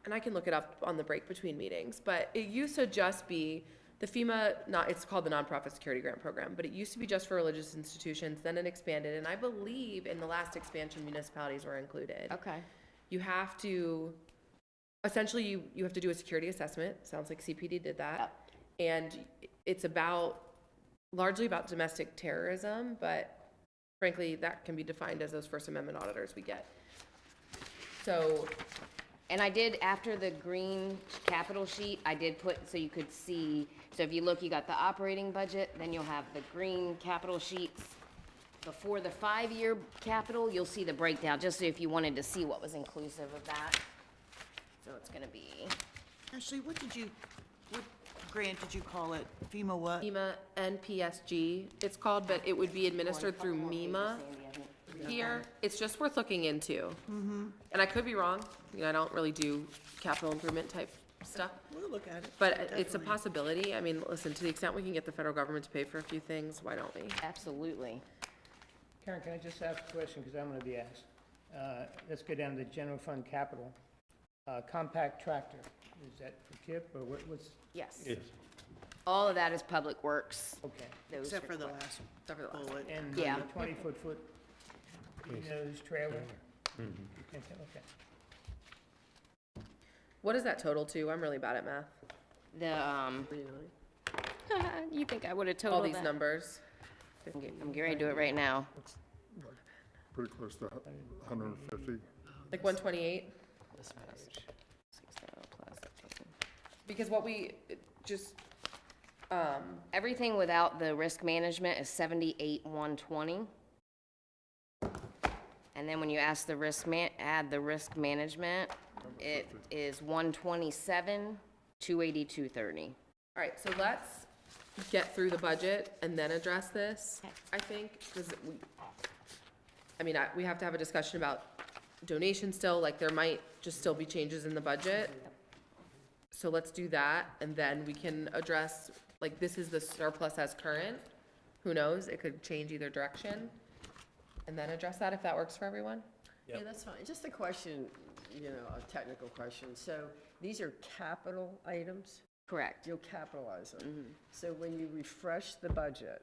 and I can look it up on the break between meetings, but it used to just be the FEMA, it's called the Nonprofit Security Grant Program, but it used to be just for religious institutions, then it expanded, and I believe in the last expansion, municipalities were included. Okay. You have to, essentially, you have to do a security assessment, sounds like CPD did that, and it's largely about domestic terrorism, but frankly, that can be defined as those First Amendment auditors we get. So, And I did, after the green capital sheet, I did put, so you could see, so if you look, you got the operating budget, then you'll have the green capital sheets, before the 5-year capital, you'll see the breakdown, just so if you wanted to see what was inclusive of that. So it's gonna be, Ashley, what grant did you call it? FEMA what? FEMA NPSG, it's called, but it would be administered through MEMA here. It's just worth looking into. And I could be wrong, you know, I don't really do capital improvement type stuff, We'll look at it. but it's a Definitely. possibility. I mean, listen, to the extent we can get the federal government to pay for a few things, why don't we? absolutely. Karen, can I just ask a question, because I'm gonna be asked? Let's go down to general fund capital. Compact tractor, is that for KIP, or what's, Yes. Yes. All of that is Public Works. okay. those Except for the requests. last Except for the last bullet. And Yeah. the 20-foot nose trailer? You think that- Okay. What does that total to? I'm really bad at math. The, you think I would've All totaled these that? numbers. I'm getting ready to do it right now. Pretty close to 150. Like 128? Because what we, just, Everything without the risk management is 78,120. And then when you ask the add the risk management, it is 127,282.30. all right, so let's get through the budget and then address this, I think, because we have to have a discussion about donations still, like, there might just still be changes in the budget. So let's do that, and then we can address, like, this is the surplus as current. Who knows? It could change either direction. And then address that if that works for everyone. Yeah, that's fine. Just a question, you know, a technical question. So these are capital items? Correct. You'll capitalize them. So when you refresh the budget,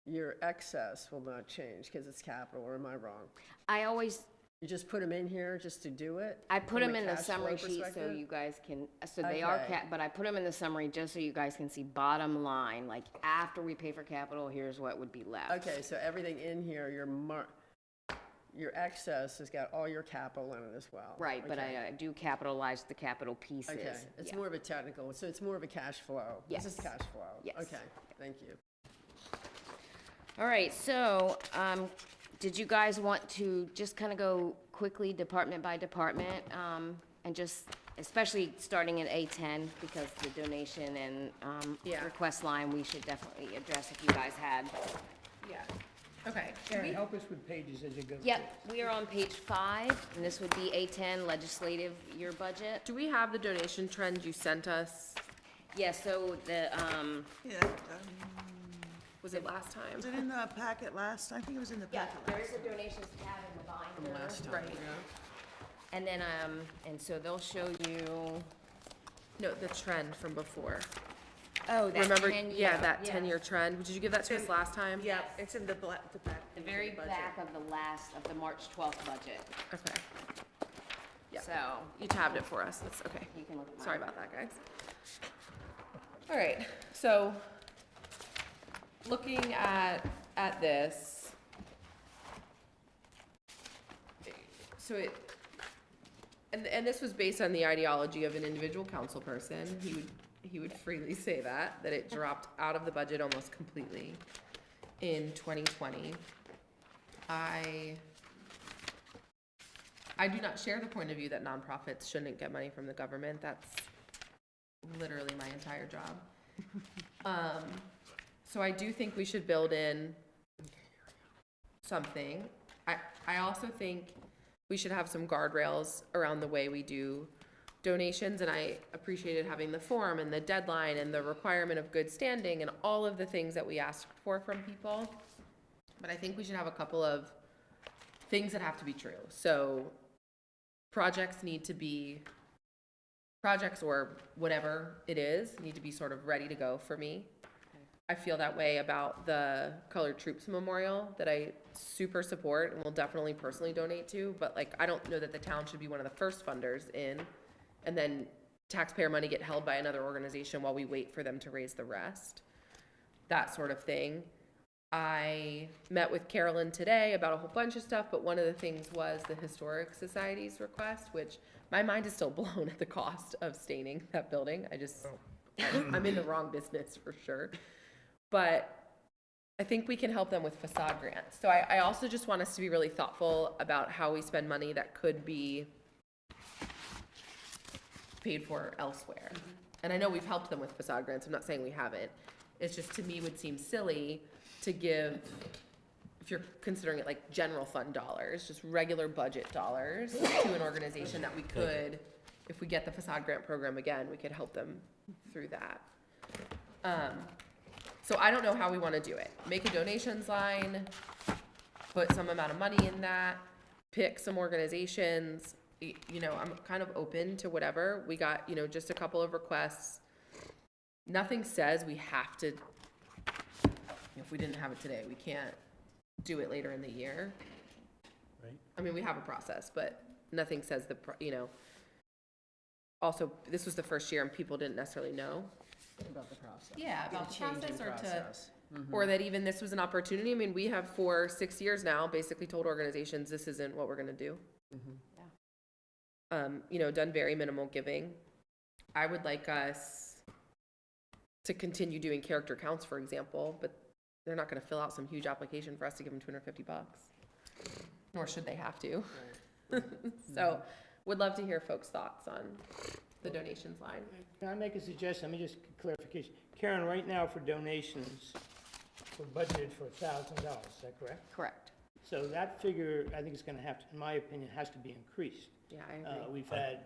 your excess will not change because it's capital, or am I wrong? I always, You just put them in here just to do it? I put from a them in the cash flow summary sheet so perspective? you guys can, so they are Okay. but I put them in the summary just so you guys can see bottom line, like after we pay for capital, here's what would be left. Okay, so everything in here, your excess has got all your capital in it as well? Right, but Okay. I do capitalize the capital pieces. Okay, it's Yeah. more of a technical, so it's more of a cash flow? This is Yes. cash flow? Yes. Okay, thank you. All right, so, did you guys want to just kind of go quickly department by department? And just, especially starting at A10, because the donation and, Yeah. request line, we should definitely address if you guys had. Yeah. Okay. Karen, help us with pages as you go. Yep, we are on page 5, and this would be A10 legislative year budget. Do we have the donation trend you sent us? Yeah, so the, Yeah, Was it last time? was it in the packet last? I think it was in the yeah, packet. there is a donations tab in the binder. Right. And then, and so they'll show you, No, the trend from before. oh, that Remember, 10 yeah, that 10-year trend. Did you give that to us last time? Yeah, it's in the back. The very back of the March 12th budget. Okay. Yeah. So, You tabbed it for us. That's okay. you can look at mine. Sorry about that, guys. All right, so looking at this, so and this was based on the ideology of an individual council person. He would freely say that it dropped out of the budget almost completely in 2020. I do not share the point of view that nonprofits shouldn't get money from the government. That's literally my entire job. So I do think we should build in something. I also think we should have some guardrails around the way we do donations, and I appreciated having the form and the deadline and the requirement of good standing and all of the things that we asked for from people. But I think we should have a couple of things that have to be true. So projects or whatever it is, need to be sort of ready to go for me. I feel that way about the Colored Troops Memorial that I super support and will definitely personally donate to, but like, I don't know that the town should be one of the first funders in, and then taxpayer money get held by another organization while we wait for them to raise the rest. That sort of thing. I met with Carolyn today about a whole bunch of stuff, but one of the things was the Historic Society's request, which my mind is still blown at the cost of staining that building. I'm in the wrong business for sure. But I think we can help them with facade grants. So I also just want us to be really thoughtful about how we spend money that could be paid for elsewhere. And I know we've helped them with facade grants. I'm not saying we haven't. It's just, to me, would seem silly to give, if you're considering it like general fund dollars, just regular budget dollars to an organization that we could, if we get the facade grant program again, we could help them through that. So I don't know how we want to do it. Make a donations line, put some amount of money in that, pick some organizations. You know, I'm kind of open to whatever. We got, you know, just a couple of requests. Nothing says we have to, if we didn't have it today, we can't do it later in the year. Right. I mean, we have a process, but nothing says you know. Also, this was the first year and people didn't necessarily know. About the process. Yeah, about the Changing process, or process. or that even this was an opportunity. I mean, we have for 6 years now basically told organizations this isn't what we're gonna do. You know, done very minimal giving. I would like us to continue doing character counts, for example, but they're not gonna fill out some huge application for us to give them $250, nor should they have to. So, would love to hear folks' thoughts on the donations line. Can I make a suggestion? Let me just clarification. Karen, right now for donations, we're budgeted for $1,000, is that correct? Correct. So that figure, I think is gonna have to, in my opinion, has to be increased. Yeah, I agree. We've had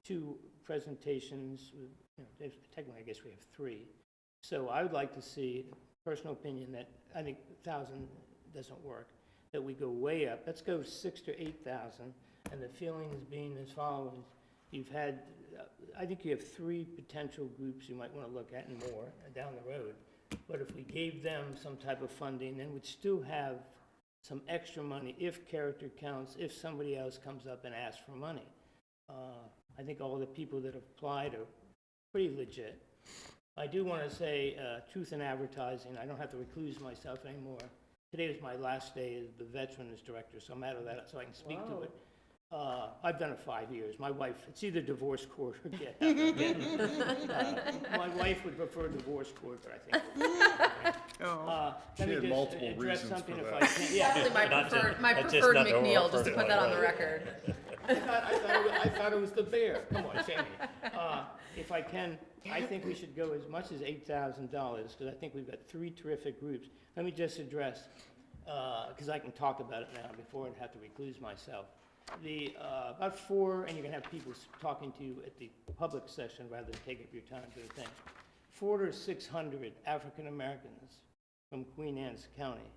2 presentations, with, you know, technically, I guess we have 3. So I would like to see, personal opinion, that I think 1,000 doesn't work, that we go way up. Let's go 6,000 to 8,000, and the feeling is being as follows. You've had, I think you have 3 potential groups you might want to look at and more down the road. But if we gave them some type of funding, then we'd still have some extra money if character counts, if somebody else comes up and asks for money. I think all the people that have applied are pretty legit. I do want to say, truth in advertising, I don't have to recluse myself anymore. Today was my last day as the Veterans Director, so I'm out of that, so I can speak to it. I've done it 5 years. My wife, it's either divorce court or get out. My wife would prefer divorce court, but I think. Let me had just multiple address reasons something for if I that. can. Yeah, Definitely my that's just preferred not the McNeil, word just to for put it, that on right. the record. I thought it was the bear. Come on, Sammy. If I can, I think we should go as much as $8,000, because I think we've got 3 terrific groups. Let me just address, because I can talk about it now before I'd have to recluse myself. About 4, and you're gonna have people talking to you at the public session rather than take up your time to the thing. 400 to 600 African Americans from Queen Anne's County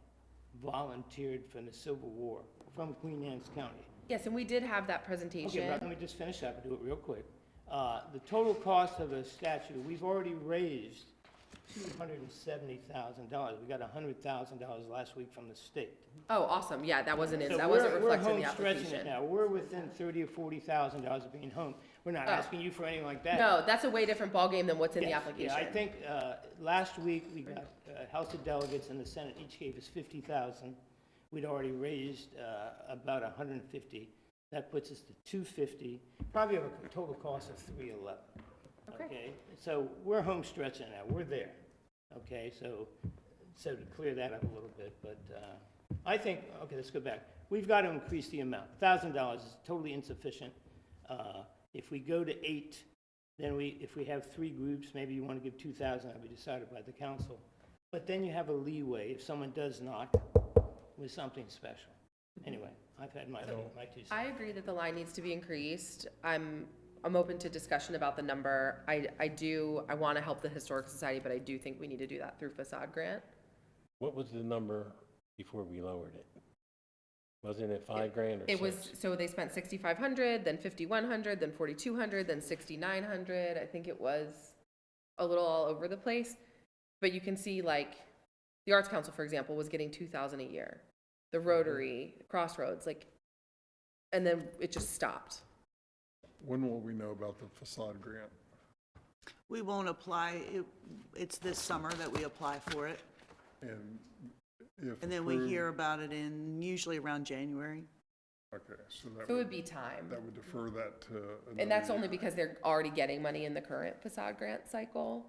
volunteered from the Civil War, from Queen Anne's County. Yes, and we did have that Okay, presentation. but let me just finish up and do it real quick. The total cost of a statue, we've already raised $270,000. We got $100,000 last week from the state. Oh, awesome. Yeah, that wasn't So that wasn't we're reflected in the home stretching it application. now. We're within $30,000 or $40,000 of being home. We're not Oh. asking you for anything like that. No, that's a way different ballgame than what's in the Yes, application. Yeah, I think last week we got House of Delegates and the Senate each gave us $50,000. We'd already raised about $150,000. That puts us to $250,000. Probably have a total cost of $311,000. Okay, so we're home stretching now. We're there. Okay, so to clear that up a little bit, but I think, okay, let's go back. We've got to increase the amount. $1,000 is totally insufficient. If we go to 8, then if we have 3 groups, maybe you want to give 2,000, that'll be decided by the council. But then you have a leeway if someone does not with something special. Anyway, I've had my 2 cents. I agree that the line needs to be increased. I'm open to discussion about the number. I want to help the Historical Society, but I do think we need to do that through facade grant. What was the number before we lowered it? Wasn't it $5,000 or It 6? was, so they spent 6,500, then 5,100, then 4,200, then 6,900. I think it was a little all over the place. But you can see, like, the Arts Council, for example, was getting 2,000 a year. The Rotary, Crossroads, like, and then it just stopped. When will we know about the facade grant? We won't apply, it's this summer that we apply for it, And if and then we approved- hear about it in, usually around January. Okay, so So it would be time. that would defer that to another And that's year. only because they're already getting money in the current facade grant cycle.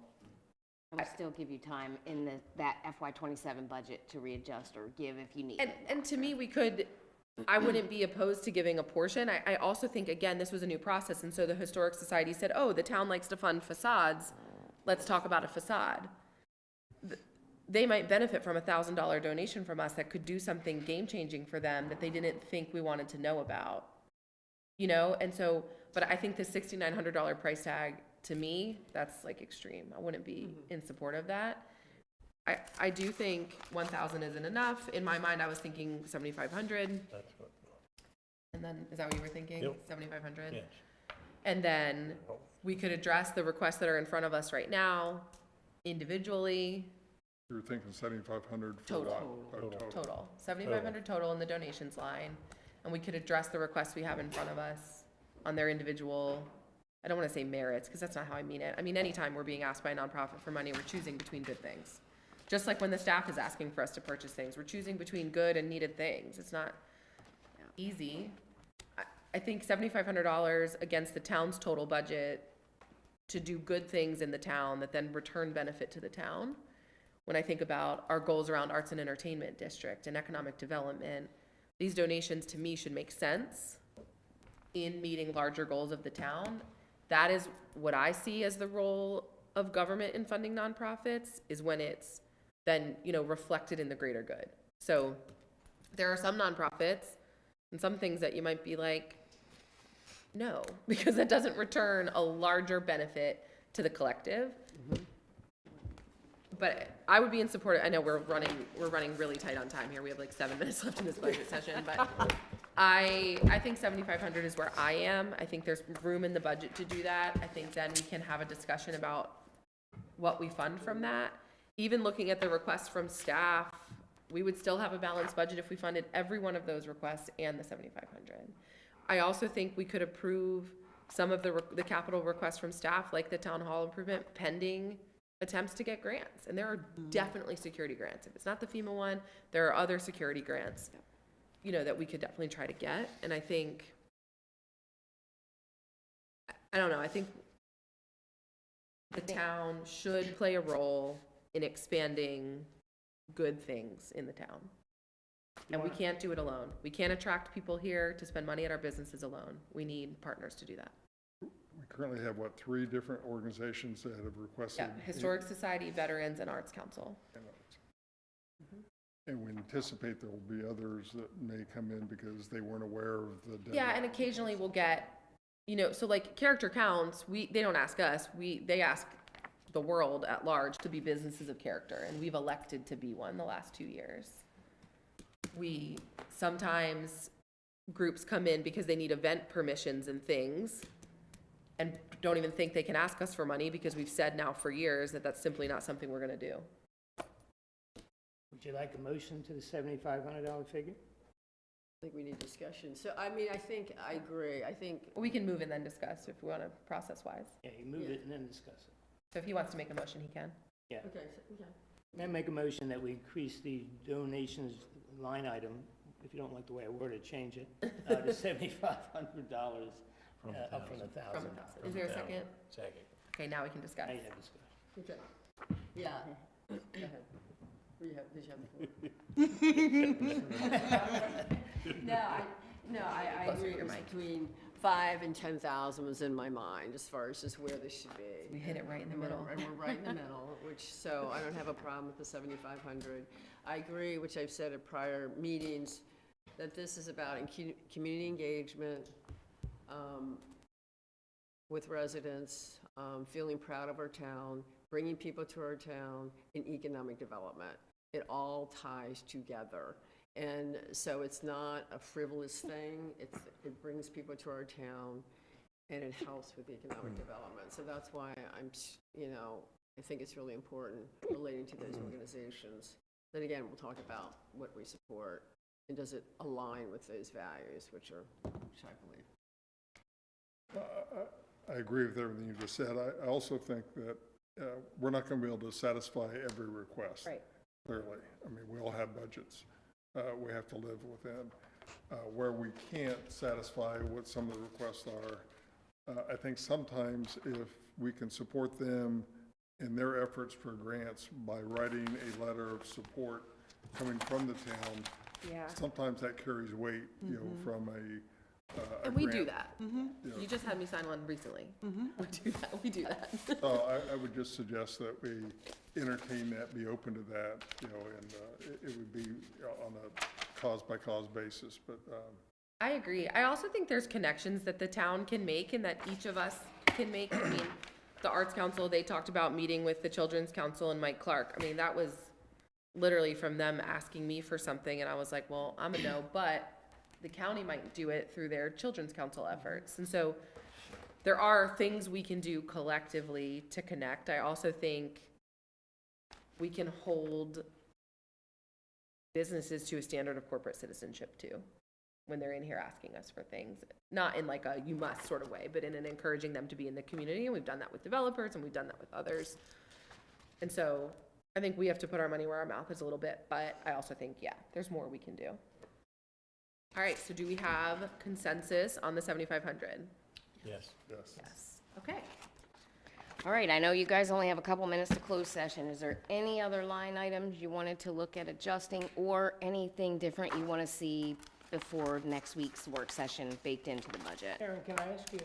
It'll still give you time in that FY '27 budget to readjust or give if you need it. And to me, I wouldn't be opposed to giving a portion. I also think, again, this was a new process, and so the Historic Society said, oh, the town likes to fund facades, let's talk about a facade. They might benefit from a $1,000 donation from us that could do something game-changing for them that they didn't think we wanted to know about. You know, and so, but I think the $6,900 price tag, to me, that's like extreme. I wouldn't be in support of that. I do think 1,000 isn't enough. In my mind, I was thinking 7,500. That's what, And then, is that what you were thinking? Yep. 7,500? yes. And then we could address the requests that are in front of us right now individually, You were thinking 7,500 for Total. what? Oh, total. 7,500 total in the donations line. And we could address the requests we have in front of us on their individual, I don't want to say merits, because that's not how I mean it. I mean, anytime we're being asked by a nonprofit for money, we're choosing between good things. Just like when the staff is asking for us to purchase things, we're choosing between good and needed things. It's not easy. I think $7,500 against the town's total budget to do good things in the town that then return benefit to the town. When I think about our goals around arts and entertainment district and economic development, these donations to me should make sense in meeting larger goals of the town. That is what I see as the role of government in funding nonprofits, is when it's then, you know, reflected in the greater good. So there are some nonprofits and some things that you might be like, no, because that doesn't return a larger benefit to the collective. But I would be in support. I know we're running really tight on time here. We have like 7 minutes left in this budget session, but I think 7,500 is where I am. I think there's room in the budget to do that. I think then we can have a discussion about what we fund from that. Even looking at the requests from staff, we would still have a balanced budget if we funded every one of those requests and the 7,500. I also think we could approve some of the capital requests from staff, like the town hall improvement, pending attempts to get grants. And there are definitely security grants. If it's not the FEMA one, there are other security grants, you know, that we could definitely try to get. And I think, I don't know, I think the town should play a role in expanding good things in the town. And we can't do it alone. We can't attract people here to spend money at our businesses alone. We need partners to do that. We currently have, what, 3 different organizations that have requested? Yeah, Historic Society, Veterans, and Arts Council. And we anticipate there will be others that may come in because they weren't aware of the deadline. Yeah, and occasionally we'll get, you know, so like character counts, they don't ask us, they ask the world at large to be businesses of character, and we've elected to be one the last 2 years. Sometimes groups come in because they need event permissions and things, and don't even think they can ask us for money because we've said now for years that that's simply not something we're gonna do. Would you like a motion to the $7,500 figure? I think we need discussion. So, I mean, I agree. I think, We can move and then discuss if we wanna process-wise. Yeah, you move it and then discuss it. So if he wants to make a motion, he can. Yeah. okay. May I make a motion that we increase the donations line item, if you don't like the way I worded, change it, to $7,500, up from 1,000. Is there a second? Second. Okay, now we can discuss. Now you have discussion. Okay. Yeah. Go ahead. Did you have No, I Closer to agree. your It was mic. between 5 and 10,000 was in my mind as far as just where they should be. We hit it right in the middle. And we're right in the middle, so I don't have a problem with the 7,500. I agree, which I've said at prior meetings, that this is about community engagement with residents, feeling proud of our town, bringing people to our town, and economic development. It all ties together. And so it's not a frivolous thing. It brings people to our town, and it helps with economic development. So that's why I think it's really important relating to those organizations. Then again, we'll talk about what we support, and does it align with those values, which I believe. I agree with everything you just said. I also think that we're not going to be able to satisfy every request. Right. Clearly. I mean, we all have budgets. We have to live within. Where we can't satisfy what some of the requests are, I think sometimes if we can support them in their efforts for grants by writing a letter of support coming from the town. Yeah. Sometimes that carries weight, you know, from a And we do grant. that. Yeah. You just had me sign one recently. We do that, we do that. So I would just suggest that we entertain that, be open to that, you know, and it would be on a cause-by-cause basis, but, I agree. I also think there's connections that the town can make and that each of us can make. I mean, the Arts Council, they talked about meeting with the Children's Council and Mike Clark. I mean, that was literally from them asking me for something, and I was like, well, I'm a no, but the county might do it through their Children's Council efforts. And so there are things we can do collectively to connect. I also think we can hold businesses to a standard of corporate citizenship too, when they're in here asking us for things, not in like a you must sort of way, but in an encouraging them to be in the community. And we've done that with developers and we've done that with others. And so I think we have to put our money where our mouth is a little bit, but I also think, yeah, there's more we can do. All right, so do we have consensus on the 7,500? Yes. yes. Yes. Okay. All right, I know you guys only have a couple minutes to close session. Is there any other line items you wanted to look at adjusting or anything different you want to see before next week's work session baked into the budget? Karen, can I ask you,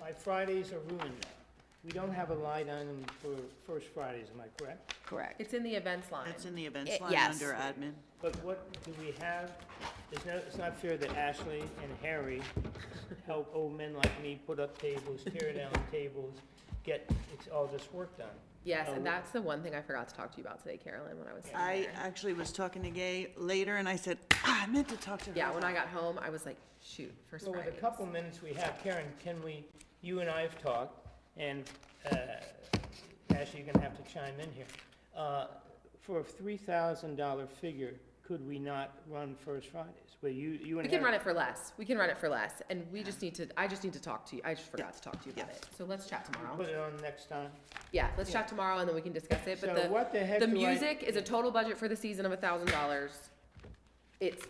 my Fridays are ruined now. We don't have a line item for First Fridays, am I correct? Correct. It's in the events line. It's in the events It- line yes. under admin. But what do we have? It's not fair that Ashley and Harry help old men like me put up tables, tear down tables, get all this work done. Yes, and that's the one thing I forgot to talk to you about today, Carolyn, when I was sitting I there. actually was talking to Gay later, and I said, I meant to talk to her. Yeah, when I got home, I was like, shoot, First Well, with Fridays. a couple minutes we have, Karen, you and I have talked, and Ashley, you're gonna have to chime in here. For a $3,000 figure, could we not run First Fridays? Where you and We can Harry- run it for less. We can run it for less, and we just need to, I just need to talk to you. I just forgot to talk to you about it. So let's chat tomorrow. Put it on next time. Yeah, let's chat tomorrow and then we can discuss it. But So what the heck the do I- music is a total budget for the season of $1,000. It's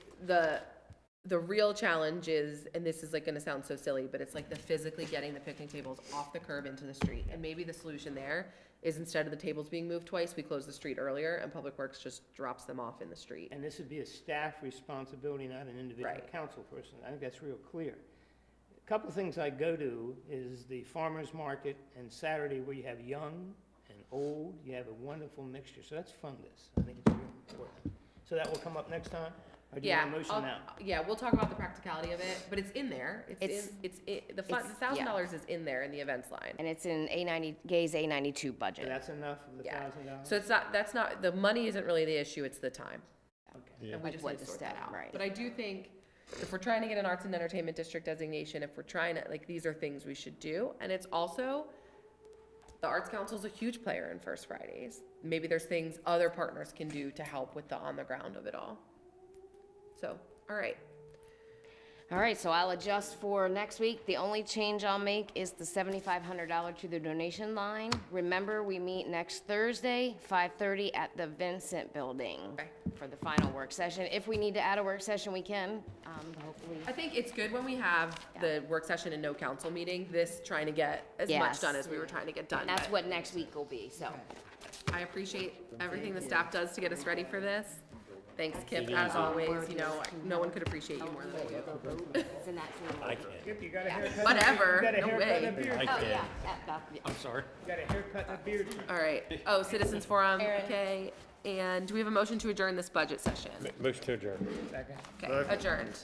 the real challenge is, and this is like gonna sound so silly, but it's like the physically getting the picnic tables off the curb into the street. And maybe the solution there is instead of the tables being moved twice, we close the street earlier and Public Works just drops them off in the street. And this would be a staff responsibility, not an individual Right. council person. I think that's real clear. A couple of things I go to is the farmer's market and Saturday where you have young and old, you have a wonderful mixture. So that's fundus. I think it's real important. So that will come up next time? Or do you Yeah, want a motion I'll- now? yeah, we'll talk about the practicality of it, but it's in there. The $1,000 is in there in the events line. And it's in Gay's A92 So budget. that's enough of the Yeah. $1,000? So that's not, the money isn't really the issue, it's the time. Okay. And we just what need to the sort that step, out. right. But I do think if we're trying to get an arts and entertainment district designation, if we're trying to, like, these are things we should do. And it's also, the Arts Council's a huge player in First Fridays. Maybe there's things other partners can do to help with the on the ground of it all. So, all right. All right, so I'll adjust for next week. The only change I'll make is the $7,500 to the donation line. Remember, we meet next Thursday, 5:30 at the Vincent Building Okay. for the final work session. If we need to add a work session, we can, hopefully. I think it's good when we have the work session and no council meeting, this trying to get as much Yes. done as we were trying to get done. And that's but what next week will be, so. I appreciate everything the staff does to get us ready for this. Thanks, Kip, as always, you know, no one could appreciate you more than I do. It's in that same. I can. Yep, you got a haircut. Whatever, You got a no haircut and a way. beard. I Oh, can. yeah, I'm sorry. You got a haircut and a beard. All right. Oh, citizens forum, okay. And do we have a motion to adjourn this budget session? Motion to adjourn. Second. Okay, adjourned.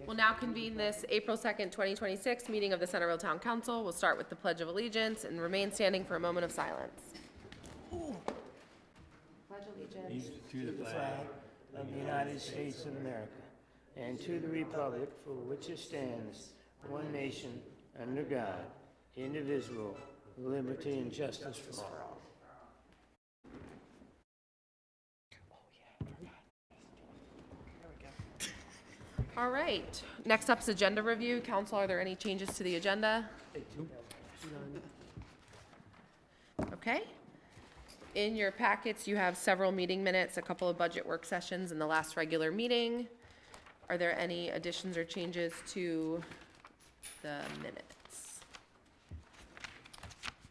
We'll now convene this April 2nd, 2026 meeting of the Centerville Town Council. We'll start with the Pledge of Allegiance and remain standing for a moment of silence. Pledge allegiance. To the flag of the United States of America and to the republic for which it stands, one nation, under God, indivisible, with liberty and justice for all. All right, next up's agenda review. Council, are there any changes to the agenda? Okay. In your packets, you have several meeting minutes, a couple of budget work sessions, and the last regular meeting. Are there any additions or changes to the minutes?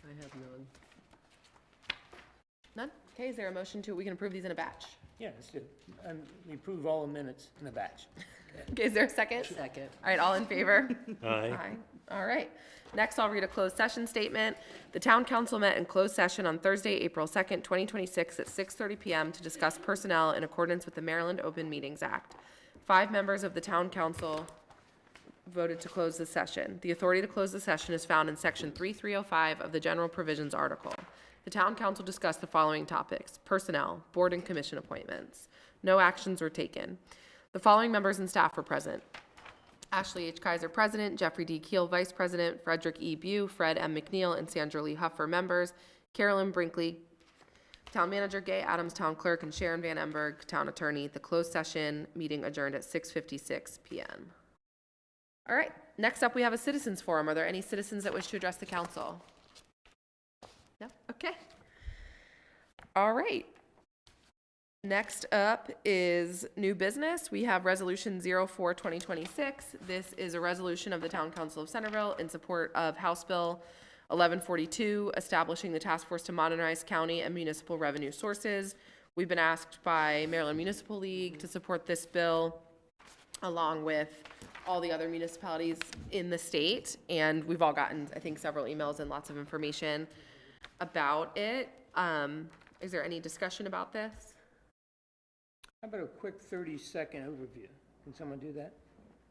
I have none. None? Okay, is there a motion to, we can approve these in a batch? Yeah, let's do it. We approve all the minutes in a batch. Okay, is there a second? Second. All right, all in favor? Aye. All right. Next, I'll read a closed session statement. The town council met in closed session on Thursday, April 2nd, 2026 at 6:30 PM to discuss personnel in accordance with the Maryland Open Meetings Act. 5 members of the town council voted to close the session. The authority to close the session is found in section 3305 of the general provisions article. The town council discussed the following topics: personnel, board and commission appointments. No actions were taken. The following members and staff were present: Ashley H. Kaiser, President; Jeffrey D. Keel, Vice President; Frederick E. Bew, Fred M. McNeil, and Sandra Lee Huffer, members; Carolyn Brinkley, Town Manager; Gay Adams, Town Clerk; and Sharon Van Emberg, Town Attorney. The closed session meeting adjourned at 6:56 p.m. All right, next up, we have a citizens forum. Are there any citizens that wish to address the council? No? Okay. All right. Next up is new business. We have Resolution 04-2026. This is a resolution of the Town Council of Centerville in support of House Bill 1142, establishing the task force to modernize county and municipal revenue sources. We've been asked by Maryland Municipal League to support this bill, along with all the other municipalities in the state. And we've all gotten, I think, several emails and lots of information about it. Is there any discussion about this? How about a quick 30-second overview? Can someone do that?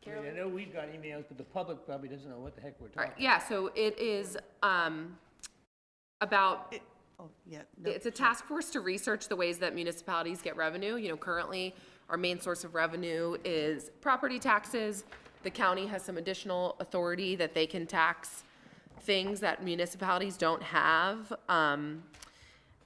I mean, I know we've got emails, but the public probably doesn't know what the heck we're All right, talking yeah, so it is about, Oh, yeah. no, it's a task force to research the ways that municipalities get revenue. You know, currently, our main source of revenue is property taxes. The county has some additional authority that they can tax things that municipalities don't have.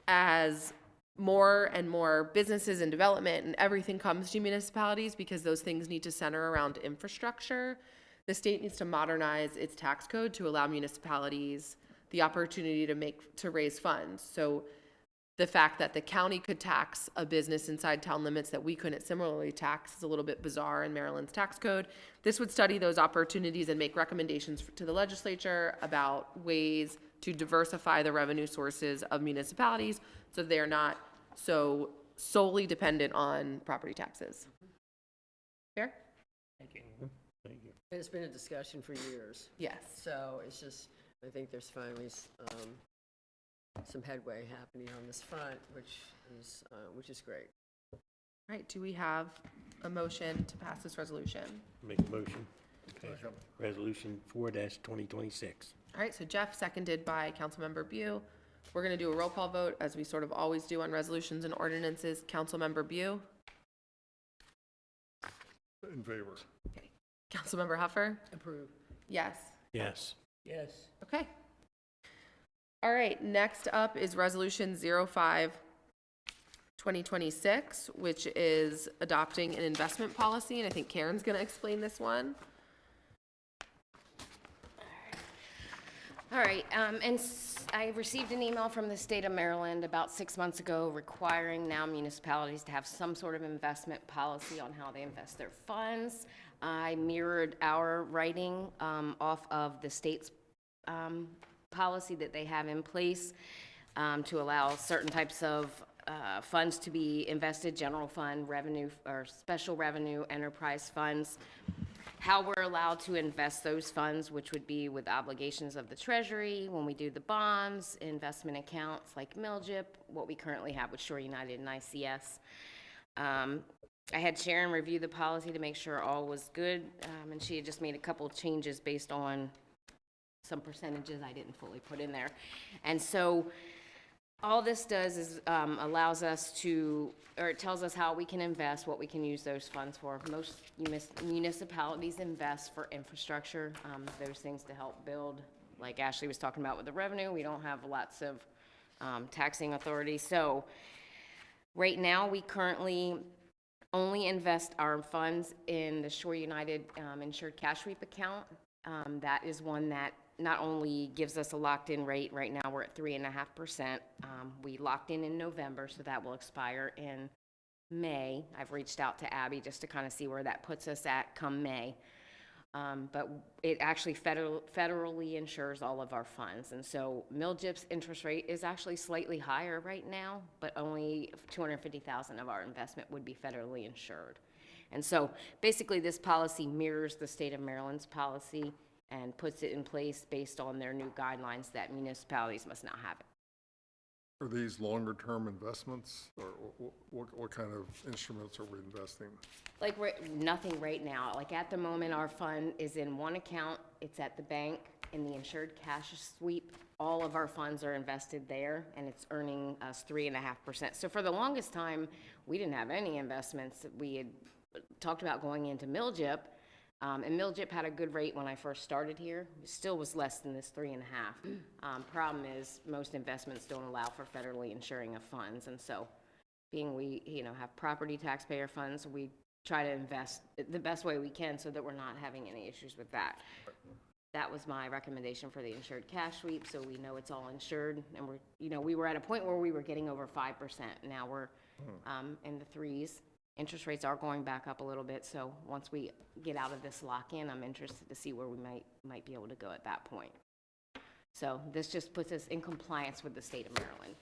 As more and more businesses and development and everything comes to municipalities, because those things need to center around infrastructure, the state needs to modernize its tax code to allow municipalities the opportunity to raise funds. So the fact that the county could tax a business inside town limits that we couldn't similarly tax is a little bit bizarre in Maryland's tax code. This would study those opportunities and make recommendations to the legislature about ways to diversify the revenue sources of municipalities so they're not so solely dependent on property taxes. Fair? Thank you. Thank you. And it's been a discussion for years, Yes. so it's just, I think there's finally some headway happening on this front, which is great. All right, do we have a motion to pass this resolution? Make a motion. Resolution 4-2026. All right, so Jeff, seconded by Councilmember Bew. We're going to do a roll call vote, as we sort of always do on resolutions and ordinances. Councilmember Bew? In favor. Okay. Councilmember Huffer? Approve. Yes. Yes. Yes. Okay. All right, next up is Resolution 05-2026, which is adopting an investment policy, and I think Karen's going to explain this one. All right, I received an email from the state of Maryland about 6 months ago requiring now municipalities to have some sort of investment policy on how they invest their funds. I mirrored our writing off of the state's policy that they have in place to allow certain types of funds to be invested, general fund, revenue, or special revenue, enterprise funds. How we're allowed to invest those funds, which would be with obligations of the Treasury, when we do the bonds, investment accounts like MILJIP, what we currently have with Shore United and ICS. I had Sharon review the policy to make sure all was good, and she had just made a couple of changes based on some percentages I didn't fully put in there. And so all this does is allows us to, or it tells us how we can invest, what we can use those funds for. Most municipalities invest for infrastructure, those things to help build, like Ashley was talking about with the revenue. We don't have lots of taxing authority. So right now, we currently only invest our funds in the Shore United Insured Cash Sweep account. That is one that not only gives us a locked-in rate. Right now, we're at 3.5%. We locked in November, so that will expire in May. I've reached out to Abby just to kind of see where that puts us at come May. But it actually federally insures all of our funds. And so MILGIP's interest rate is actually slightly higher right now, but only $250,000 of our investment would be federally insured. And so basically this policy mirrors the state of Maryland's policy and puts it in place based on their new guidelines that municipalities must now have it. Are these longer-term investments, or what kind of instruments are we investing? Like, nothing right now. Like, at the moment, our fund is in one account. It's at the bank in the Insured Cash Sweep. All of our funds are invested there, and it's earning us 3.5%. So for the longest time, we didn't have any investments. We had talked about going into MILGIP, and MILGIP had a good rate when I first started here. It still was less than this 3.5. Problem is, most investments don't allow for federally insuring of funds, and so being we, have property taxpayer funds, we try to invest the best way we can so that we're not having any issues with that. That was my recommendation for the Insured Cash Sweep, so we know it's all insured, and we're, we were at a point where we were getting over 5%. Now we're in the 3s. Interest rates are going back up a little bit, so once we get out of this lock-in, I'm interested to see where we might be able to go at that point. So this just puts us in compliance with the state of Maryland.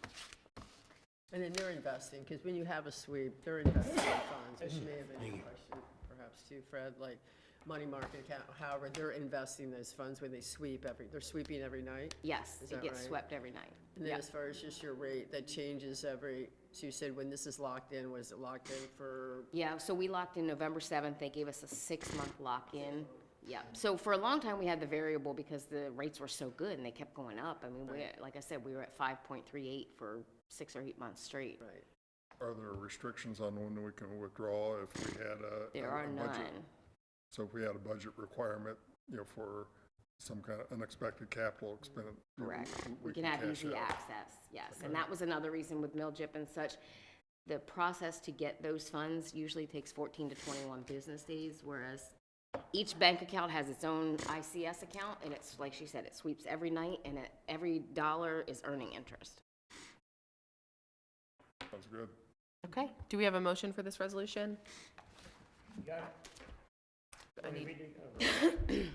And then they're investing, because when you have a sweep, they're investing in funds, which may have been a question perhaps too, Fred, like money market account, however, they're investing those funds when they sweep they're sweeping every night? Yes, Is it that gets right? swept every night. And then Yep. as far as just your rate, that changes so you said when this is locked in, was it locked in for? Yeah, so we locked in November 7th. They gave us a 6-month lock-in. Yeah, so for a long time, we had the variable because the rates were so good and they kept going up. I mean, like I said, we were at 5.38 for 6 or 8 months straight. Right. Are there restrictions on when we can withdraw if we had There are a budget? none. So if we had a budget requirement, for some kind of unexpected capital expense. Correct. We can have cash easy out. access, yes. And that was another reason with MILGIP and such. The process to get those funds usually takes 14 to 21 business days, whereas each bank account has its own ICS account, and it's, like she said, it sweeps every night, and every dollar is earning interest. Sounds good. Okay, do we have a motion for this resolution? You got it? I need- Read it?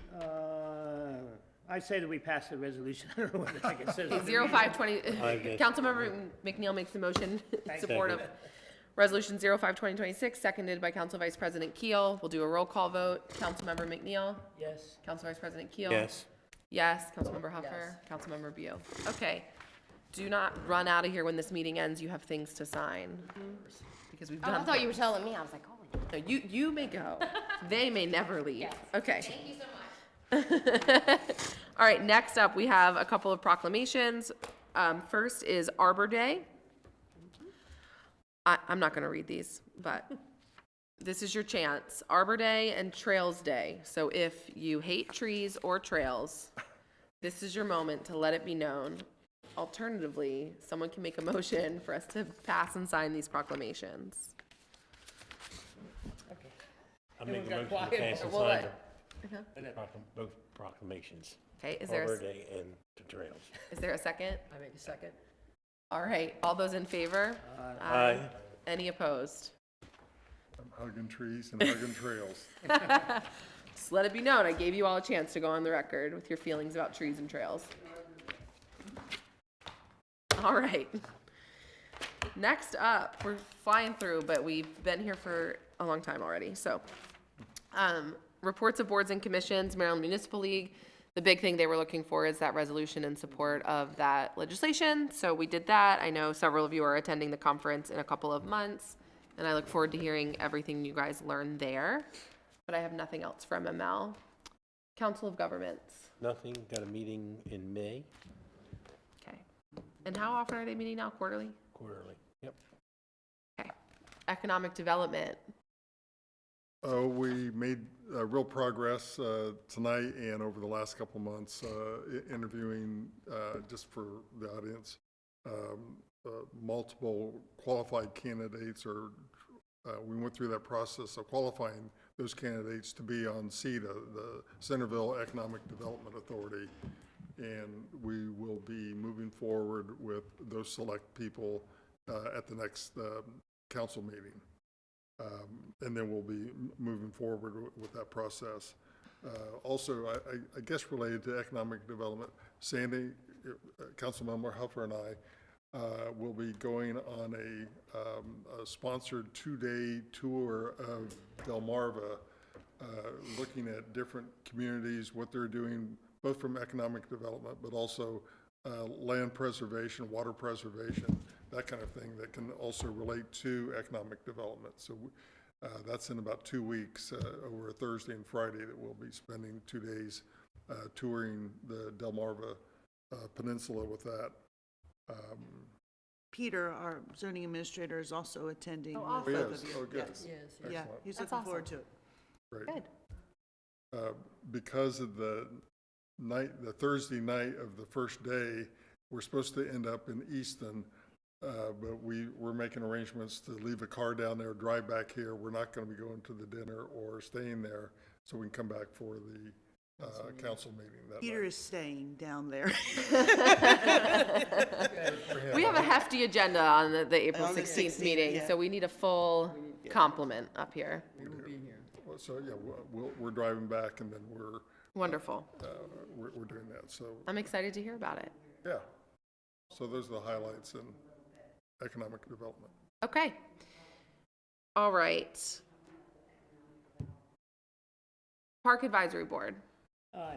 I say that we pass the resolution. I don't know what the heck it says. 0520, I get- Councilmember McNeil makes the motion in support of Resolution 05-2026, seconded by Council Vice President Keel. We'll do a roll call vote. Councilmember McNeil? Yes. Council Vice President Keel? Yes. Yes. Councilmember Huffer? Councilmember Beal? Okay. Do not run out of here when this meeting ends. You have things to sign. Because we've Oh, done. I thought you were telling me. I was like, oh. No, you may go. They may never leave. Yes. Okay. Thank you so much. All right, next up, we have a couple of proclamations. First is Arbor Day. I'm not going to read these, but this is your chance. Arbor Day and Trails Day. So if you hate trees or trails, this is your moment to let it be known. Alternatively, someone can make a motion for us to pass and sign these proclamations. I make Everyone a got motion to quiet. pass and We'll sign let- both proclamations, Okay, is there Arbor Day and the trails. a second? I make a second. All right, all those in favor? Aye. Any opposed? I'm hugging trees and hugging trails. Just let it be known, I gave you all a chance to go on the record with your feelings about trees and trails. All right. Next up, we're flying through, but we've been here for a long time already, so. Reports of boards and commissions, Maryland Municipal League. The big thing they were looking for is that resolution in support of that legislation, so we did that. I know several of you are attending the conference in a couple of months. And I look forward to hearing everything you guys learn there. But I have nothing else from ML. Council of Governments. Nothing, got a meeting in May, Okay. And how often are they meeting now? Quarterly? quarterly. Yep. Okay. Economic Development. We made real progress tonight and over the last couple of months interviewing, just for the audience, multiple qualified candidates, or we went through that process of qualifying those candidates to be on CEDA, the Centreville Economic Development Authority. And we will be moving forward with those select people at the next council meeting. And then we'll be moving forward with that process. Also, I guess related to economic development, Sandy, Councilmember Huffer and I will be going on a sponsored 2-day tour of Delmarva, looking at different communities, what they're doing, both from economic development, but also land preservation, water preservation, that kind of thing that can also relate to economic development. So that's in about 2 weeks, over a Thursday and Friday, that we'll be spending 2 days touring the Delmarva Peninsula with that. Peter, our zoning administrator, is also attending. Oh, with awesome. both of you. Oh, good. Yes. Yes. Yeah, Excellent. he's That's looking forward to awesome. it. Great. Good. Because of the Thursday night of the first day, we're supposed to end up in Easton, but we're making arrangements to leave a car down there, drive back here. We're not going to be going to the dinner or staying there, so we can come back for the council meeting that Peter night. is staying down there. We have a hefty agenda on the April On the 16th 16th, meeting, yeah. so we need a full complement up here. Well, so yeah, we're driving back, and then Wonderful. we're doing that. So I'm excited to hear about it. yeah, so those are the highlights in economic development. Okay. All right. Park Advisory Board.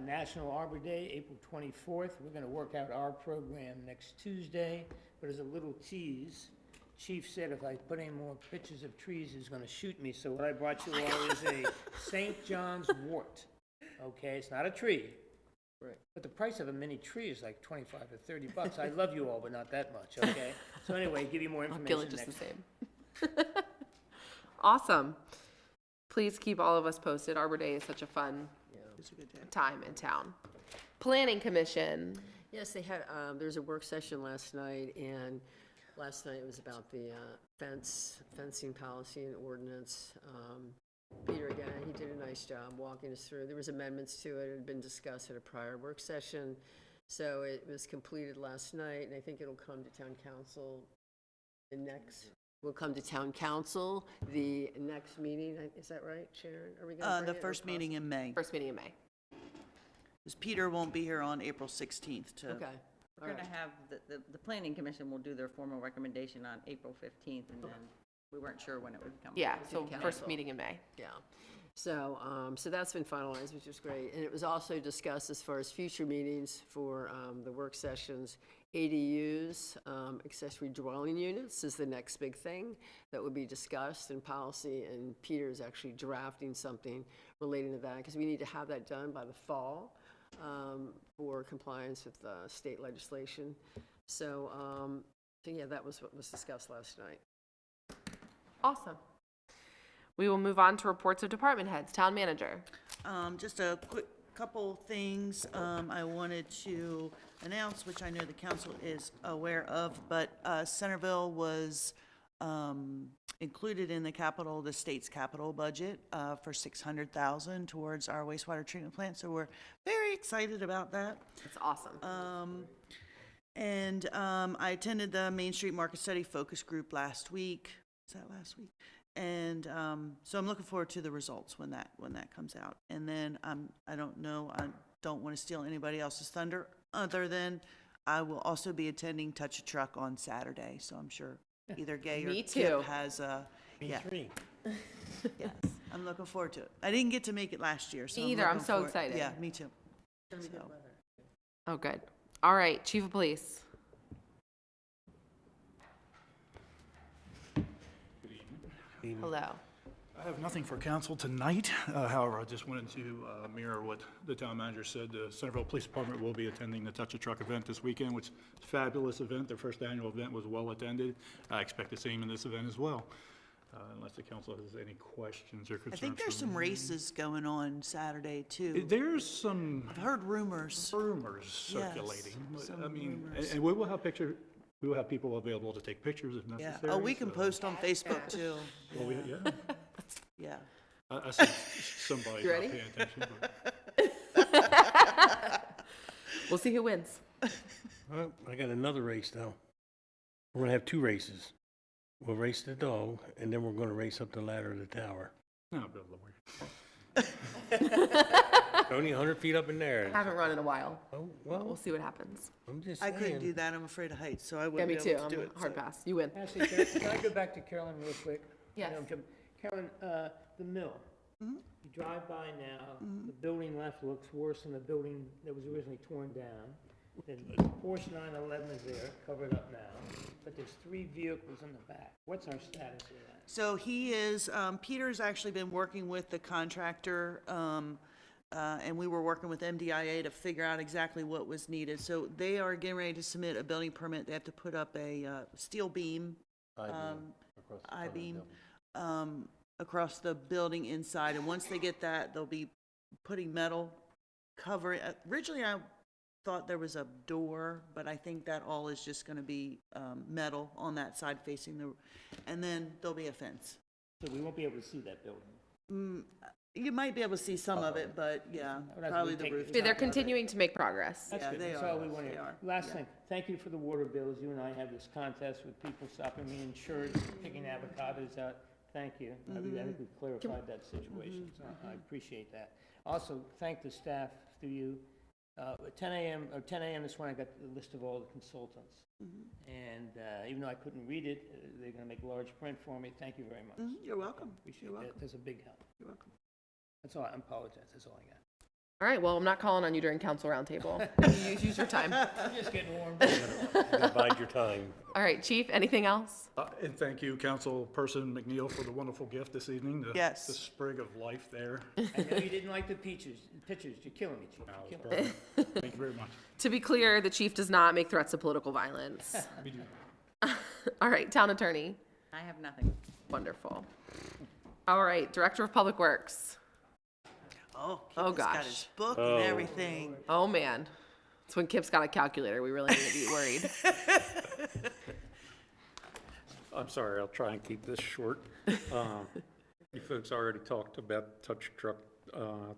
National Arbor Day, April 24th. We're going to work out our program next Tuesday, but as a little tease, Chief said if I put any more pictures of trees, he's going to shoot me. So what I brought you all is a St. John's wort. Okay, it's not a tree. Right. But the price of a mini tree is like 25 or 30 bucks. I love you all, but not that much, okay? So anyway, give you more I'll kill information it just next. the same. Awesome. Please keep all of us posted. Arbor Day is such a fun It's a good day. time in town. Planning Commission. Yes, they had, there was a work session last night, and last night it was about the fencing policy and ordinance. Peter, again, he did a nice job walking us through. There was amendments to it, it had been discussed at a prior work session. So it was completed last night, and I think it'll come to town council will come to town council the next meeting. Is that right, Sharon? Are we going to The first meeting in May. First meeting in May. Because Peter won't be here on April 16th to. Okay. We're going to have, the planning commission will do their formal recommendation on April 15th, and then we weren't sure when it would come. Yeah, to so council. first meeting in May. Yeah. So, so that's been finalized, which is great. And it was also discussed as far as future meetings for the work sessions. ADUs, accessory dwelling units is the next big thing that would be discussed in policy. And Peter is actually drafting something relating to that because we need to have that done by the fall for compliance with state legislation. So, so yeah, that was what was discussed last night. Awesome. We will move on to reports of department heads. Town manager. Just a quick couple things I wanted to announce, which I know the council is aware of, but Centreville was included in the state's capital budget for $600,000 towards our wastewater treatment plant. So we're very excited about that. That's awesome. And I attended the Main Street Market Study Focus Group last week. Was that last week? And so I'm looking forward to the results when that comes out. And then I don't know, I don't want to steal anybody else's thunder other than I will also be attending Touch a Truck on Saturday. So I'm sure either Gay or Me Kip too. has a yeah. Me too. Yes, I'm looking forward to it. I didn't get to make it last year, so Me either. I'm looking so forward- excited. Yeah, me too. So- Oh, good. All right, Chief of Police. Hello. I have nothing for council tonight. However, I just wanted to mirror what the town manager said. The Centreville Police Department will be attending the Touch a Truck event this weekend, which is a fabulous event. Their first annual event was well attended. I expect the same in this event as well, unless the council has any questions or I concerns. think there's for some me. races going on Saturday too. There's some I've heard rumors. circulating. Yes, I some mean, rumors. and we will have we will have people available to take pictures if Yeah. necessary. Oh, we can so- post on Facebook too. Well, yeah. Yeah. I see somebody You not ready? paying attention, but We'll see who wins. Well, I got another race though. We're gonna have two races. We'll race the dog, and then we're gonna race up the ladder of the tower. no, Bill, don't worry. Only 100 feet up in there. Haven't run in a while. Oh, We'll well, see what happens. I'm just I saying. couldn't do that. I'm afraid of heights, so I Yeah, wouldn't me be too. able to do I'm it. hard so- pass. You win. Actually, can I go back to Carolyn real quick? Yes. I know I'm jumping. Carolyn, the mill. You drive by now, the building left looks worse than the building that was originally torn down. Then Porsche 911 is there, covered up now, but there's 3 vehicles in the back. What's our status of that? So he is, Peter's actually been working with the contractor, and we were working with MDIA to figure out exactly what was needed. So they are getting ready to submit a building permit. They have to put up a steel beam, I-beam, across the building inside. And once they get that, they'll be putting metal cover. Originally, I thought there was a door, but I think that all is just going to be metal on that side facing the, and then there'll be a fence. So we won't be able to see that building. You might be able to see some of it, but yeah, That's probably what the we roof. take- They're continuing to make progress. That's Yeah, good. they That's are. all we wanted. They are. Last Yeah. thing, thank you for the water bills. You and I have this contest with people stopping me in church, picking avocados out. Thank you. I think we clarified that situation, so I appreciate that. Also, thank the staff through you. At 10 a.m. this morning, I got the list of all the consultants. And even though I couldn't read it, they're going to make large print for me. Thank you very much. You're welcome. Appreciate You're that. welcome. That's a big help. You're welcome. That's all. I apologize. That's all I got. All right, well, I'm not calling on you during council roundtable. Use your time. I'm just getting warmed Bide your time. All right, Chief, anything else? And thank you, Councilperson McNeil, for the wonderful gift this evening. Yes. The sprig of life there. I know you didn't like the pictures. You're killing me, Chief. You're killing me. Brilliant. Thank you very much. To be clear, the chief does not make threats of political violence. We do. All right, town attorney. I have nothing. Wonderful. All right, director of public works. Oh, Oh, Kip has got gosh. his book and everything. Oh, man. It's when Kip's got a calculator. We really need to be worried. I'm sorry, I'll try and keep this short. You folks already talked about Touch Truck.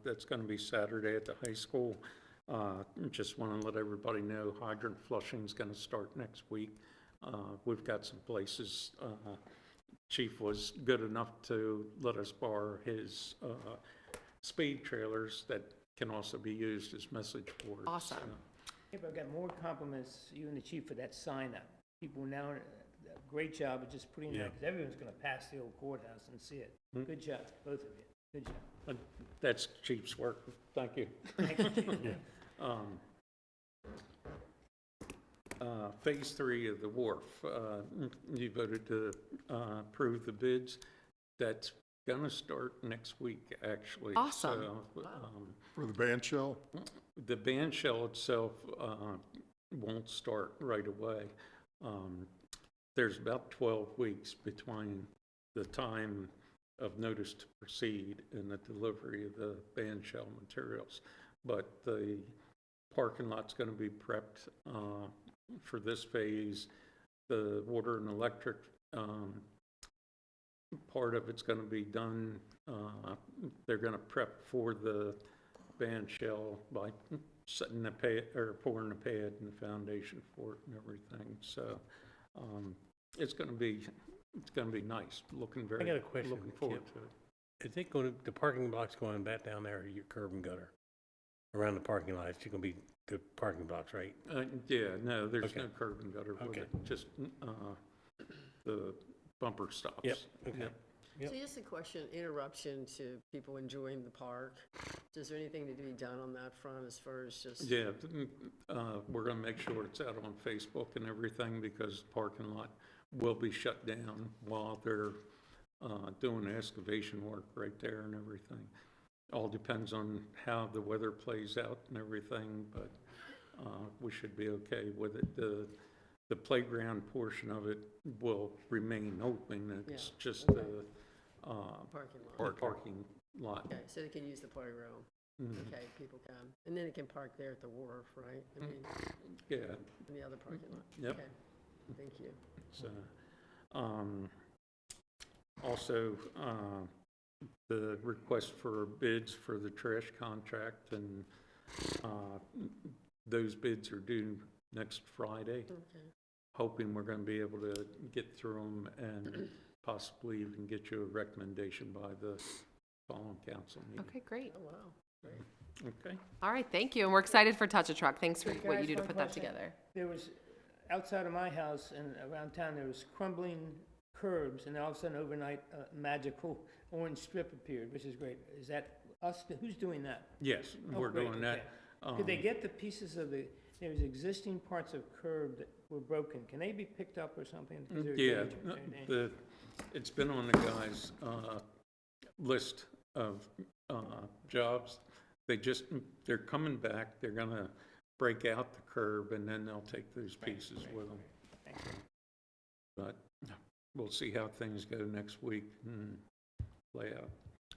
That's going to be Saturday at the high school. Just want to let everybody know hydrant flushing is going to start next week. We've got some places. Chief was good enough to let us borrow his speed trailers that can also be used as message boards. Awesome. Yeah, but I've got more compliments, you and the chief, for that sign up. People now, great job of just putting that, because everyone's going to pass the old courthouse and see it. Good job, both of you. Good job. That's Chief's work. Thank you. Thank you, Chief. Phase 3 of the wharf, you voted to approve the bids. That's going to start next week, actually. Awesome. So, For the band shell? the band shell itself won't start right away. There's about 12 weeks between the time of notice to proceed and the delivery of the band shell materials. But the parking lot's going to be prepped for this phase. The water and electric part of it's going to be done. They're going to prep for the band shell by setting the pad or pouring the pad and the foundation for it and everything. So it's going to be nice. Looking very. I got a question, Looking forward Kip. to it. Is it going to, the parking blocks going back down there, or your curb and gutter? Around the parking lot, it's going to be the parking blocks, right? Yeah, no, there's Okay. no curb and gutter with Okay. it. Just the bumper stops. Yep, okay. Yep. Yep. So just a question, interruption to people enjoying the park. Is there anything to be done on that front as far as just? Yeah, we're gonna make sure it's out on Facebook and everything because the parking lot will be shut down while they're doing excavation work right there and everything. All depends on how the weather plays out and everything, but we should be okay with it. The playground portion of it will remain open. It's just the parking lot. Okay, so they can use the playground. Okay, people can. And then they can park there at the wharf, right? I mean, Yeah, in the other parking lot. Yep. Okay, thank you. so, also, the request for bids for the trash contract, and those bids are due next Friday. Okay. Hoping we're going to be able to get through them and possibly even get you a recommendation by the following council meeting. Okay, great. Oh, wow, great. Okay. All right, thank you. And we're excited for Touch a Truck. Thanks for Can I what you ask do to one put that question? together. There was, outside of my house and around town, there was crumbling curbs, and then all of a sudden overnight, a magical orange strip appeared, which is great. Is that us? Who's doing that? Yes, Oh, we're great, doing that. okay. Could they get the pieces of there's existing parts of curb that were broken. Can they be picked up or something? Is there a Yeah, damage or anything? it's been on the guys' list of jobs. They're coming back. They're gonna break out the curb, and then they'll take those pieces with them. Thank you. But we'll see how things go next week and play out.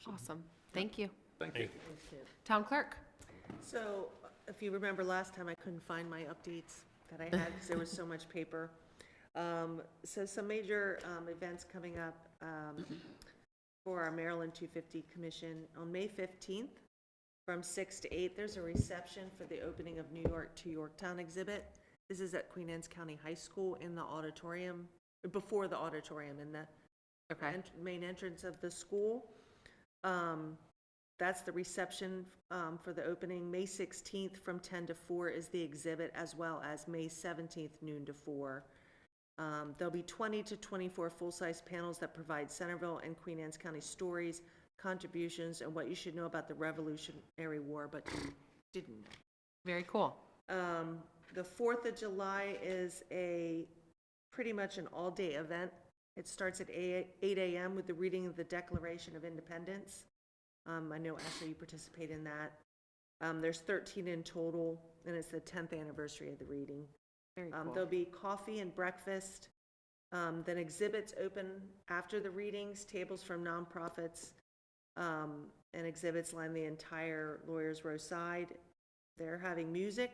Awesome. Thank you. Thank you. Town clerk. So if you remember last time, I couldn't find my updates that I had because there was so much paper. So some major events coming up for our Maryland 250 Commission. On May 15th, from 6 to 8, there's a reception for the opening of New York to Yorktown exhibit. This is at Queen Anne's County High School in the auditorium, before the auditorium, in the main entrance of the school. That's the reception for the opening. May 16th from 10 to 4 is the exhibit, as well as May 17th, noon to 4. There'll be 20 to 24 full-size panels that provide Centreville and Queen Anne's County stories, contributions, and what you should know about the Revolutionary War, but you didn't know. Very cool. The 4th of July is pretty much an all-day event. It starts at 8 a.m. with the reading of the Declaration of Independence. I know, Ashley, you participate in that. There's 13 in total, and it's the 10th anniversary of the reading. Very cool. There'll be coffee and breakfast. Then exhibits open after the readings, tables from nonprofits, and exhibits line the entire Lawyers Row side. They're having music,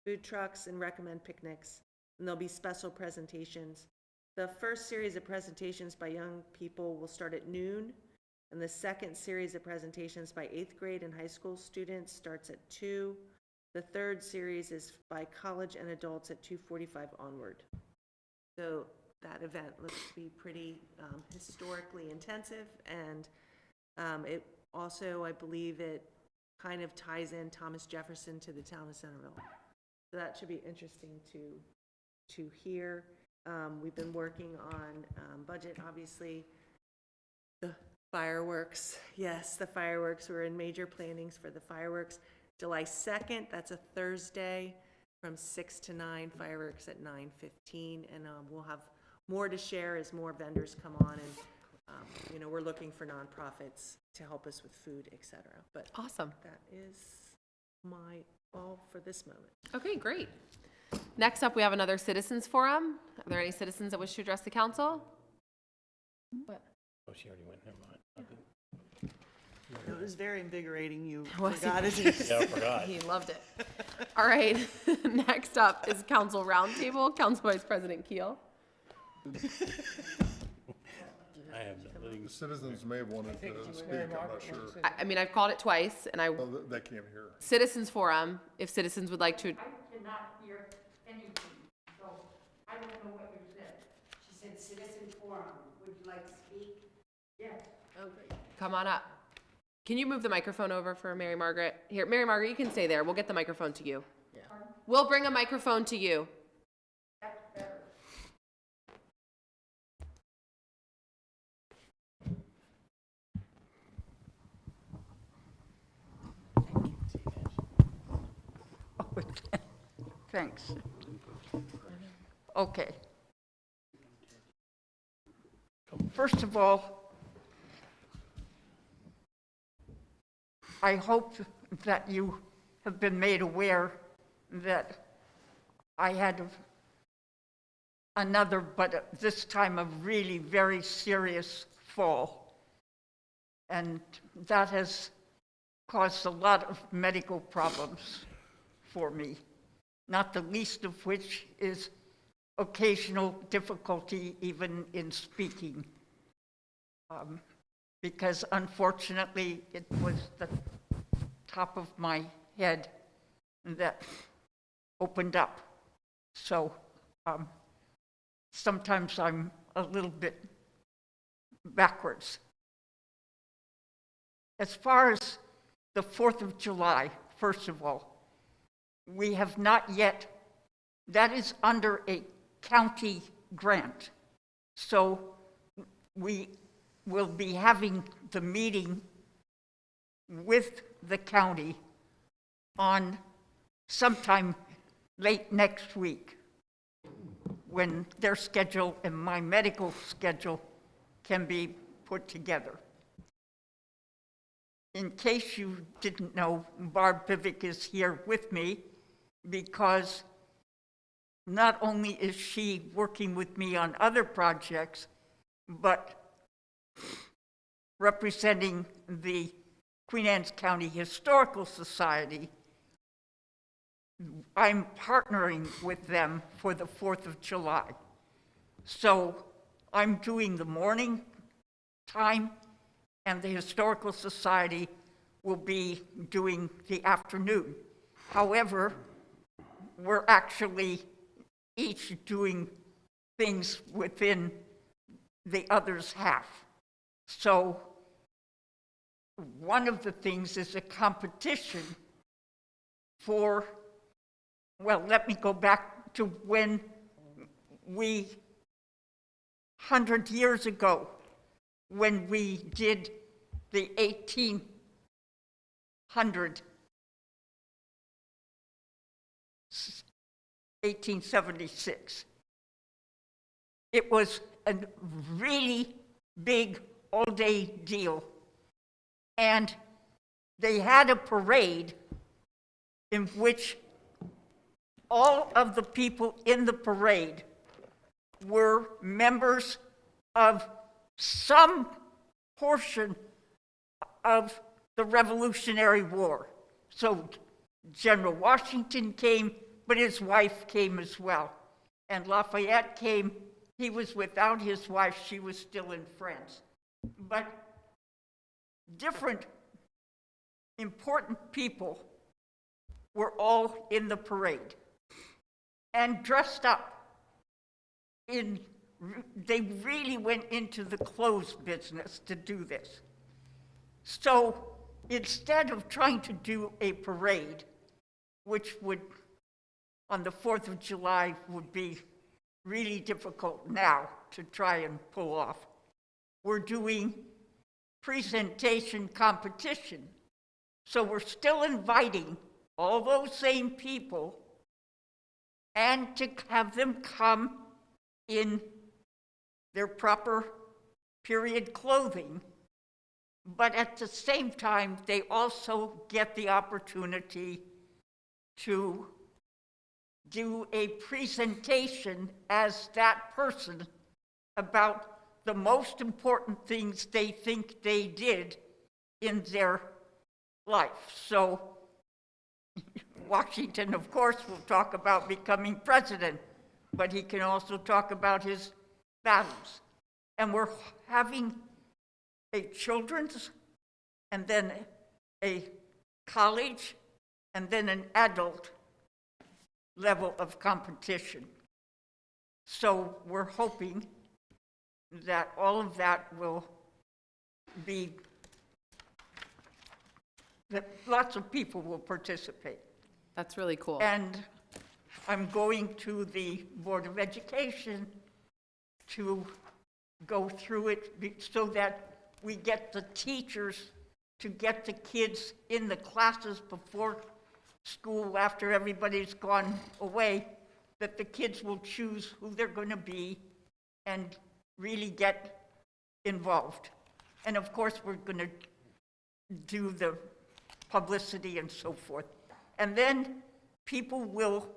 food trucks, and recommend picnics. And there'll be special presentations. The first series of presentations by young people will start at noon. And the second series of presentations by 8th grade and high school students starts at 2. The third series is by college and adults at 2:45 onward. So that event looks to be pretty historically intensive, and it also, I believe, it kind of ties in Thomas Jefferson to the town of Centreville. So that should be interesting to hear. We've been working on budget, obviously. The fireworks, yes, the fireworks. We're in major plannings for the fireworks. July 2nd, that's a Thursday, from 6 to 9, fireworks at 9:15, and we'll have more to share as more vendors come on, and we're looking for nonprofits to help us with food, etc. But Awesome. that is my all for this moment. Okay, great. Next up, we have another citizens forum. Are there any citizens that wish to address the council? What? Oh, she already went, never mind. It was very invigorating. You Was it? forgot it. Yeah, I forgot. He loved it. All right, next up is council roundtable. Council Vice President Keel. I have nothing. The citizens may have wanted to speak, I'm not sure. I mean, I've called it twice, and Well, they can't hear. citizens forum, if citizens would like to, cannot hear anything, so I don't know what you said. She said citizen forum, would you like to speak? Yes. oh, great. Come on up. Can you move the microphone over for Mary Margaret? Here, Mary Margaret, you can stay there. We'll get the microphone to you. Yeah. We'll bring a microphone to you. That's better. Thanks. Okay. First of all, I hope that you have been made aware that I had another, but this time a really very serious fall. And that has caused a lot of medical problems for me, not the least of which is occasional difficulty even in speaking. Because unfortunately, it was the top of my head that opened up. So sometimes I'm a little bit backwards. As far as the 4th of July, first of all, we have not yet, that is under a county grant. So we will be having the meeting with the county on sometime late next week when their schedule and my medical schedule can be put together. In case you didn't know, Barb Pivick is here with me because not only is she working with me on other projects, but representing the Queen Anne's County Historical Society. I'm partnering with them for the 4th of July. So I'm doing the morning time, and the Historical Society will be doing the afternoon. However, we're actually each doing things within the other's half. So one of the things is a competition for, well, let me go back to when 100 years ago, when we did the 1876. It was a really big all-day deal. And they had a parade in which all of the people in the parade were members of some portion of the Revolutionary War. So General Washington came, but his wife came as well. And Lafayette came. He was without his wife. She was still in France. But different important people were all in the parade and dressed up in, they really went into the clothes business to do this. So instead of trying to do a parade, which would, on the 4th of July, would be really difficult now to try and pull off, we're doing presentation competition. So we're still inviting all those same people and to have them come in their proper period clothing. But at the same time, they also get the opportunity to do a presentation as that person about the most important things they think they did in their life. So Washington, of course, will talk about becoming president, but he can also talk about his battles. And we're having a children's, and then a college, and then an adult level of competition. So we're hoping that all of that will be, that lots of people will participate. That's really cool. And I'm going to the Board of Education to go through it so that we get the teachers to get the kids in the classes before school, after everybody's gone away, that the kids will choose who they're going to be and really get involved. And of course, we're going to do the publicity and so forth. And then people will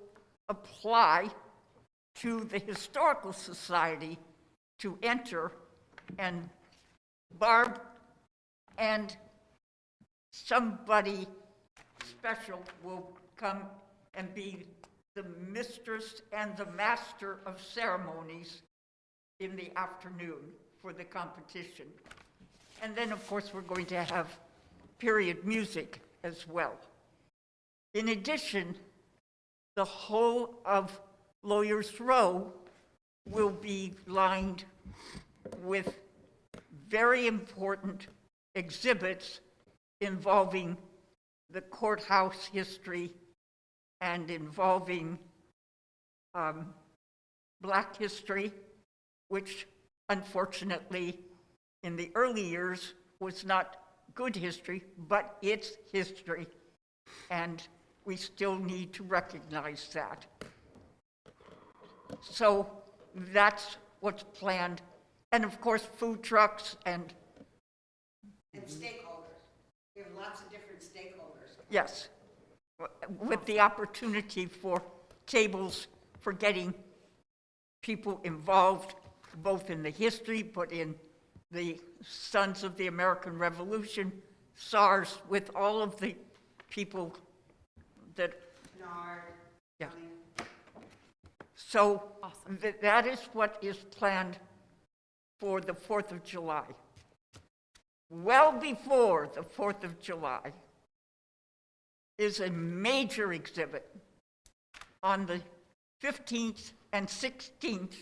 apply to the Historical Society to enter, and Barb and somebody special will come and be the mistress and the master of ceremonies in the afternoon for the competition. And then, of course, we're going to have period music as well. In addition, the whole of Lawyers Row will be lined with very important exhibits involving the courthouse history and involving Black history, which unfortunately in the early years was not good history, but it's history, and we still need to recognize that. So that's what's planned. And of course, food trucks and stakeholders. We have lots of different stakeholders. yes, with the opportunity for tables for getting people involved, both in the history, but in the Sons of the American Revolution, SARS, with all of the people that, yeah. So that is what is planned for the 4th of July. Well before the 4th of July is a major exhibit on the 15th and 16th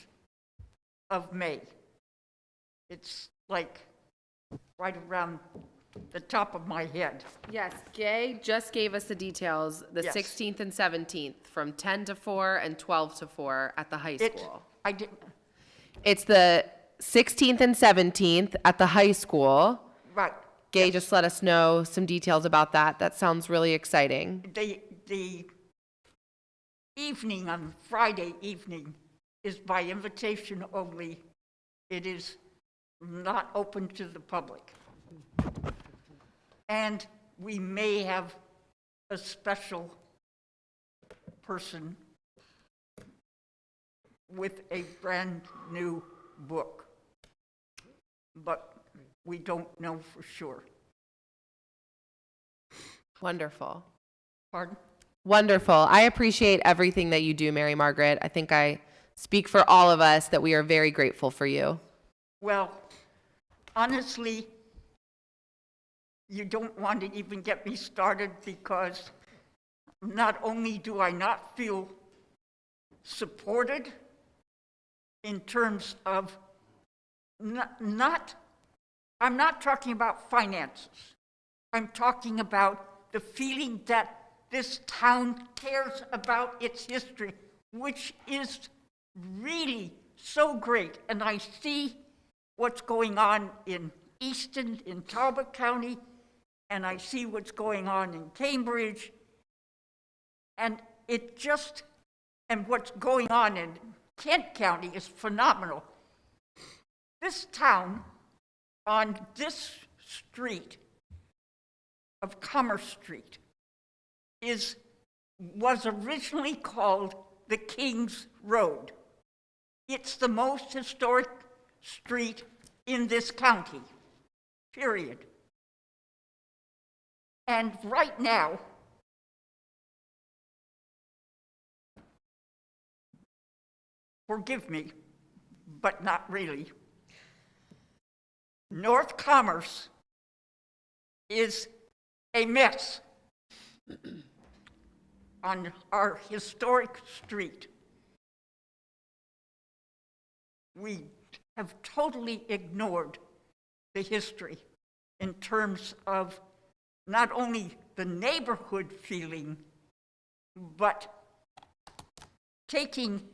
of May. It's like right around the top of my head. Yes, Gay just gave us the details, the Yes. 16th and 17th, from 10 to 4 and 12 to 4 at the high school. I didn't, It's the 16th and 17th at the high school. right. Gay just let us know some details about that. That sounds really exciting. The evening, on Friday evening, is by invitation only. It is not open to the public. And we may have a special person with a brand-new book, but we don't know for sure. Wonderful. Pardon? Wonderful. I appreciate everything that you do, Mary Margaret. I think I speak for all of us that we are very grateful for you. Well, honestly, you don't want to even get me started, because not only do I not feel supported in terms of I'm not talking about finances. I'm talking about the feeling that this town cares about its history, which is really so great. And I see what's going on in Easton, in Talbot County, and I see what's going on in Cambridge, and what's going on in Kent County is phenomenal. This town, on this street of Commerce Street, was originally called the King's Road. It's the most historic street in this county, period. And right now, forgive me, but not really, North Commerce is a mess on our historic street. We have totally ignored the history in terms of not only the neighborhood feeling, but taking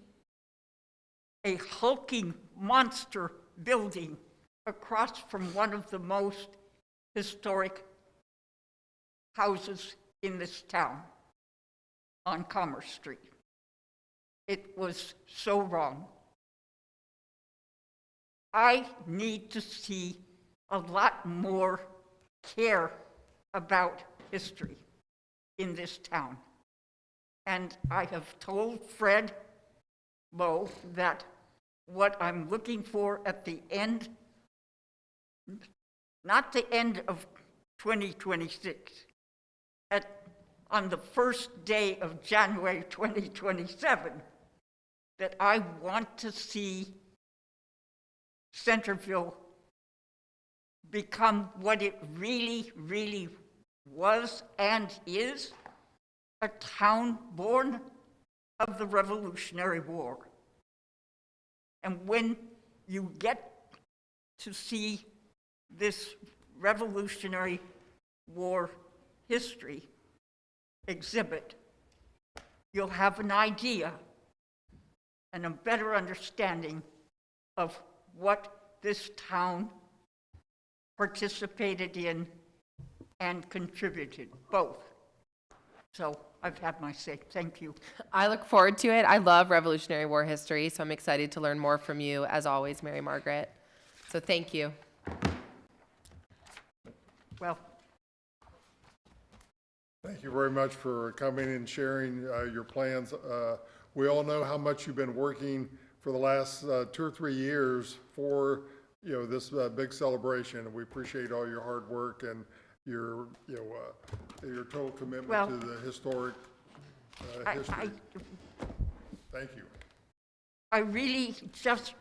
a hulking monster building across from one of the most historic houses in this town on Commerce Street. It was so wrong. I need to see a lot more care about history in this town. And I have told Fred Lowe that what I'm looking for at the end, not the end of 2026, on the first day of January 2027, that I want to see Centreville become what it really, really was and is, a town born of the Revolutionary War. And when you get to see this Revolutionary War history exhibit, you'll have an idea and a better understanding of what this town participated in and contributed, both. So I've had my say. Thank you. I look forward to it. I love Revolutionary War history, so I'm excited to learn more from you, as always, Mary Margaret. So thank you. Well, thank you very much for coming and sharing your plans. We all know how much you've been working for the last 2 or 3 years for this big celebration. We appreciate all your hard work and your your total commitment to the historic history. Thank you. I really just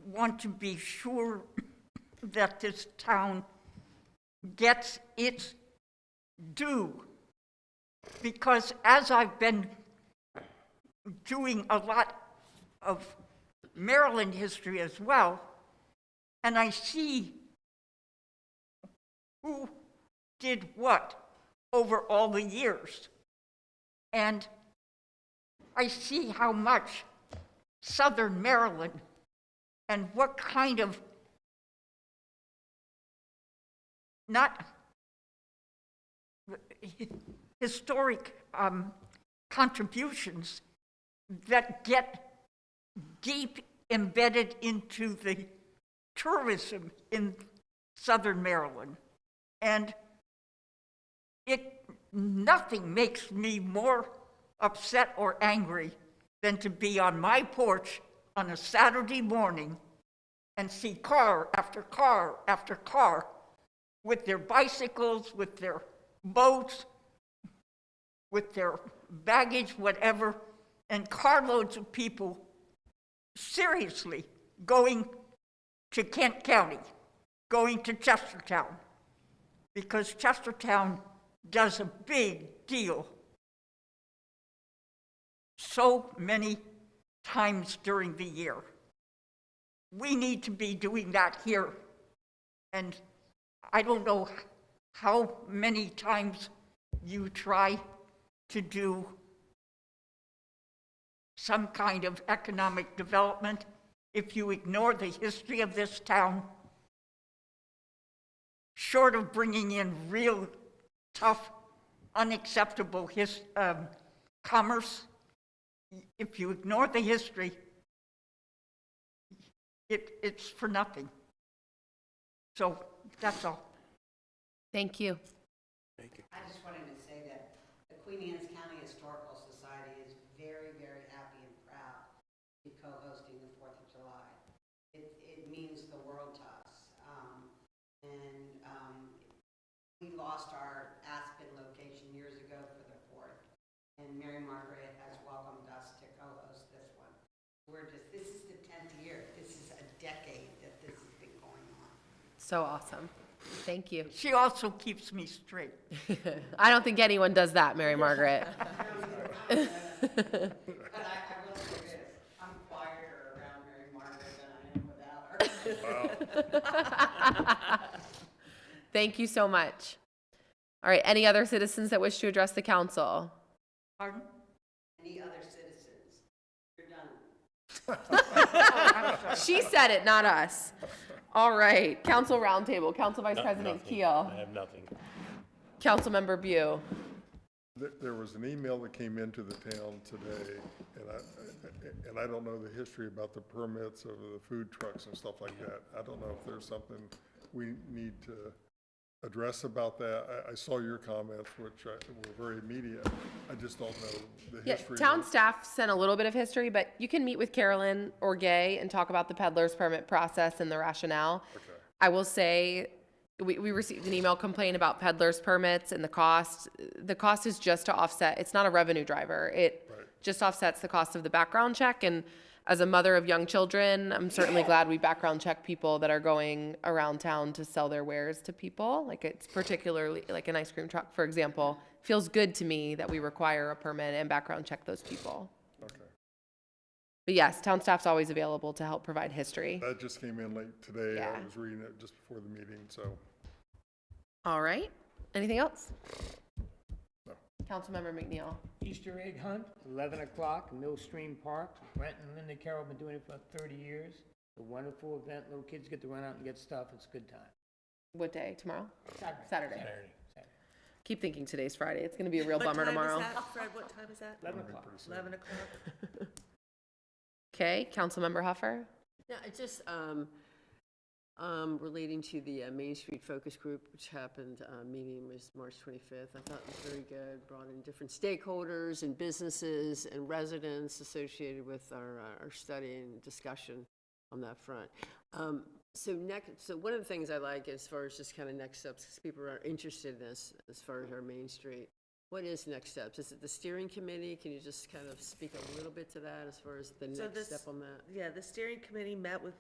want to be sure that this town gets its due, because as I've been doing a lot of Maryland history as well, and I see who did what over all the years, and I see how much Southern Maryland and what kind of not historic contributions that get deep embedded into the tourism in Southern Maryland. And nothing makes me more upset or angry than to be on my porch on a Saturday morning and see car after car after car with their bicycles, with their boats, with their baggage, whatever, and carloads of people seriously going to Kent County, going to Chestertown, because Chestertown does a big deal so many times during the year. We need to be doing that here. And I don't know how many times you try to do some kind of economic development. If you ignore the history of this town, short of bringing in real tough, unacceptable commerce, if you ignore the history, it's for nothing. So that's all. Thank you. I just wanted to say that the Queen Anne's County Historical Society is very, very happy and proud to be co-hosting the 4th of July. It means the world to us. We lost our Aspen location years ago for the 4th, and Mary Margaret has welcomed us to co-host this one. This is the 10th year. This is a decade that this has been going on. So awesome. Thank you. She also keeps me straight. I don't think anyone does that, Mary Margaret. But I will say this, I'm quieter around Mary Margaret than I am without her. Thank you so much. All right, any other citizens that wish to address the council? Pardon? Any other citizens? You're done. She said it, not us. All right, council roundtable. Council Vice President Nothing. Keel. I have nothing. Councilmember Bew. There was an email that came into the town today, and I don't know the history about the permits of the food trucks and stuff like that. I don't know if there's something we need to address about that? I saw your comments, which were very immediate. I just don't know the Yeah, history. town staff sent a little bit of history, but you can meet with Carolyn or Gay and talk about the peddler's permit process and the rationale. Okay. I will say, we received an email complaint about peddler's permits and the cost. The cost is just to offset, it's not a revenue driver. It just offsets the cost of the background check. And as a mother of young children, I'm certainly glad we background check people that are going around town to sell their wares to people. Like, it's particularly, like an ice cream truck, for example, feels good to me that we require a permit and background check those people. Okay. But yes, town staff's always available to help provide history. That just came in late today. Yeah. I was reading it just before the meeting, so. All right. Anything else? No. Councilmember McNeil. Easter egg hunt, 11 o'clock, Mill Stream Park. Brent and Linda Carroll have been doing it for 30 years. It's a wonderful event. Little kids get to run out and get stuff. It's a good time. What day? Tomorrow? Saturday. Saturday. Keep thinking today's Friday. It's going to be a real bummer tomorrow. What time is that, Fred? What time is that? 11 o'clock. 11 o'clock? Okay. Councilmember Huffer. Yeah, it's just relating to the Main Street Focus Group, which happened, meeting was March 25th. I thought it was very good, brought in different stakeholders and businesses and residents associated with our study and discussion on that front. So one of the things I like as far as just kind of next steps, because people are interested in this as far as our Main Street. What is next steps? Is it the steering committee? Can you just kind of speak a little bit to that as far as the So next step on that? Yeah, the steering committee met with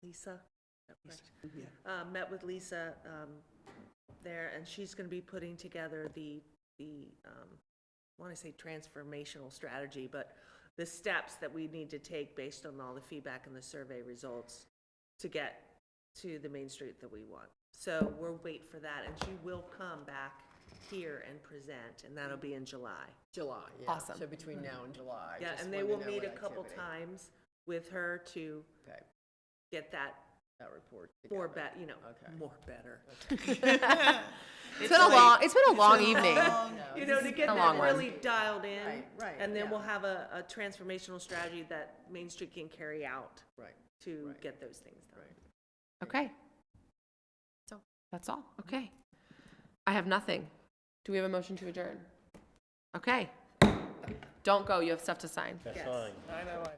Lisa. Met with Lisa there, and she's going to be putting together the I want to say transformational strategy, but the steps that we need to take based on all the feedback and the survey results to get to the Main Street that we want. So we'll wait for that, and she will come back here and present, and that'll be in July. July, yeah. Awesome. So between now and July. Yeah, just and they wanted will to know meet a what couple activity. times with her to Okay, get that that report. more together. Okay. more better. It's been a long evening. You know, to get a that long one. really dialed in. Right, And then yeah. we'll have a transformational strategy that Main Street can carry out Right. to Right. get those things done. Okay. So that's all. Okay. I have nothing. Do we have a motion to adjourn? Okay. Don't go. You have stuff to sign. That's Yes. fine. I know, I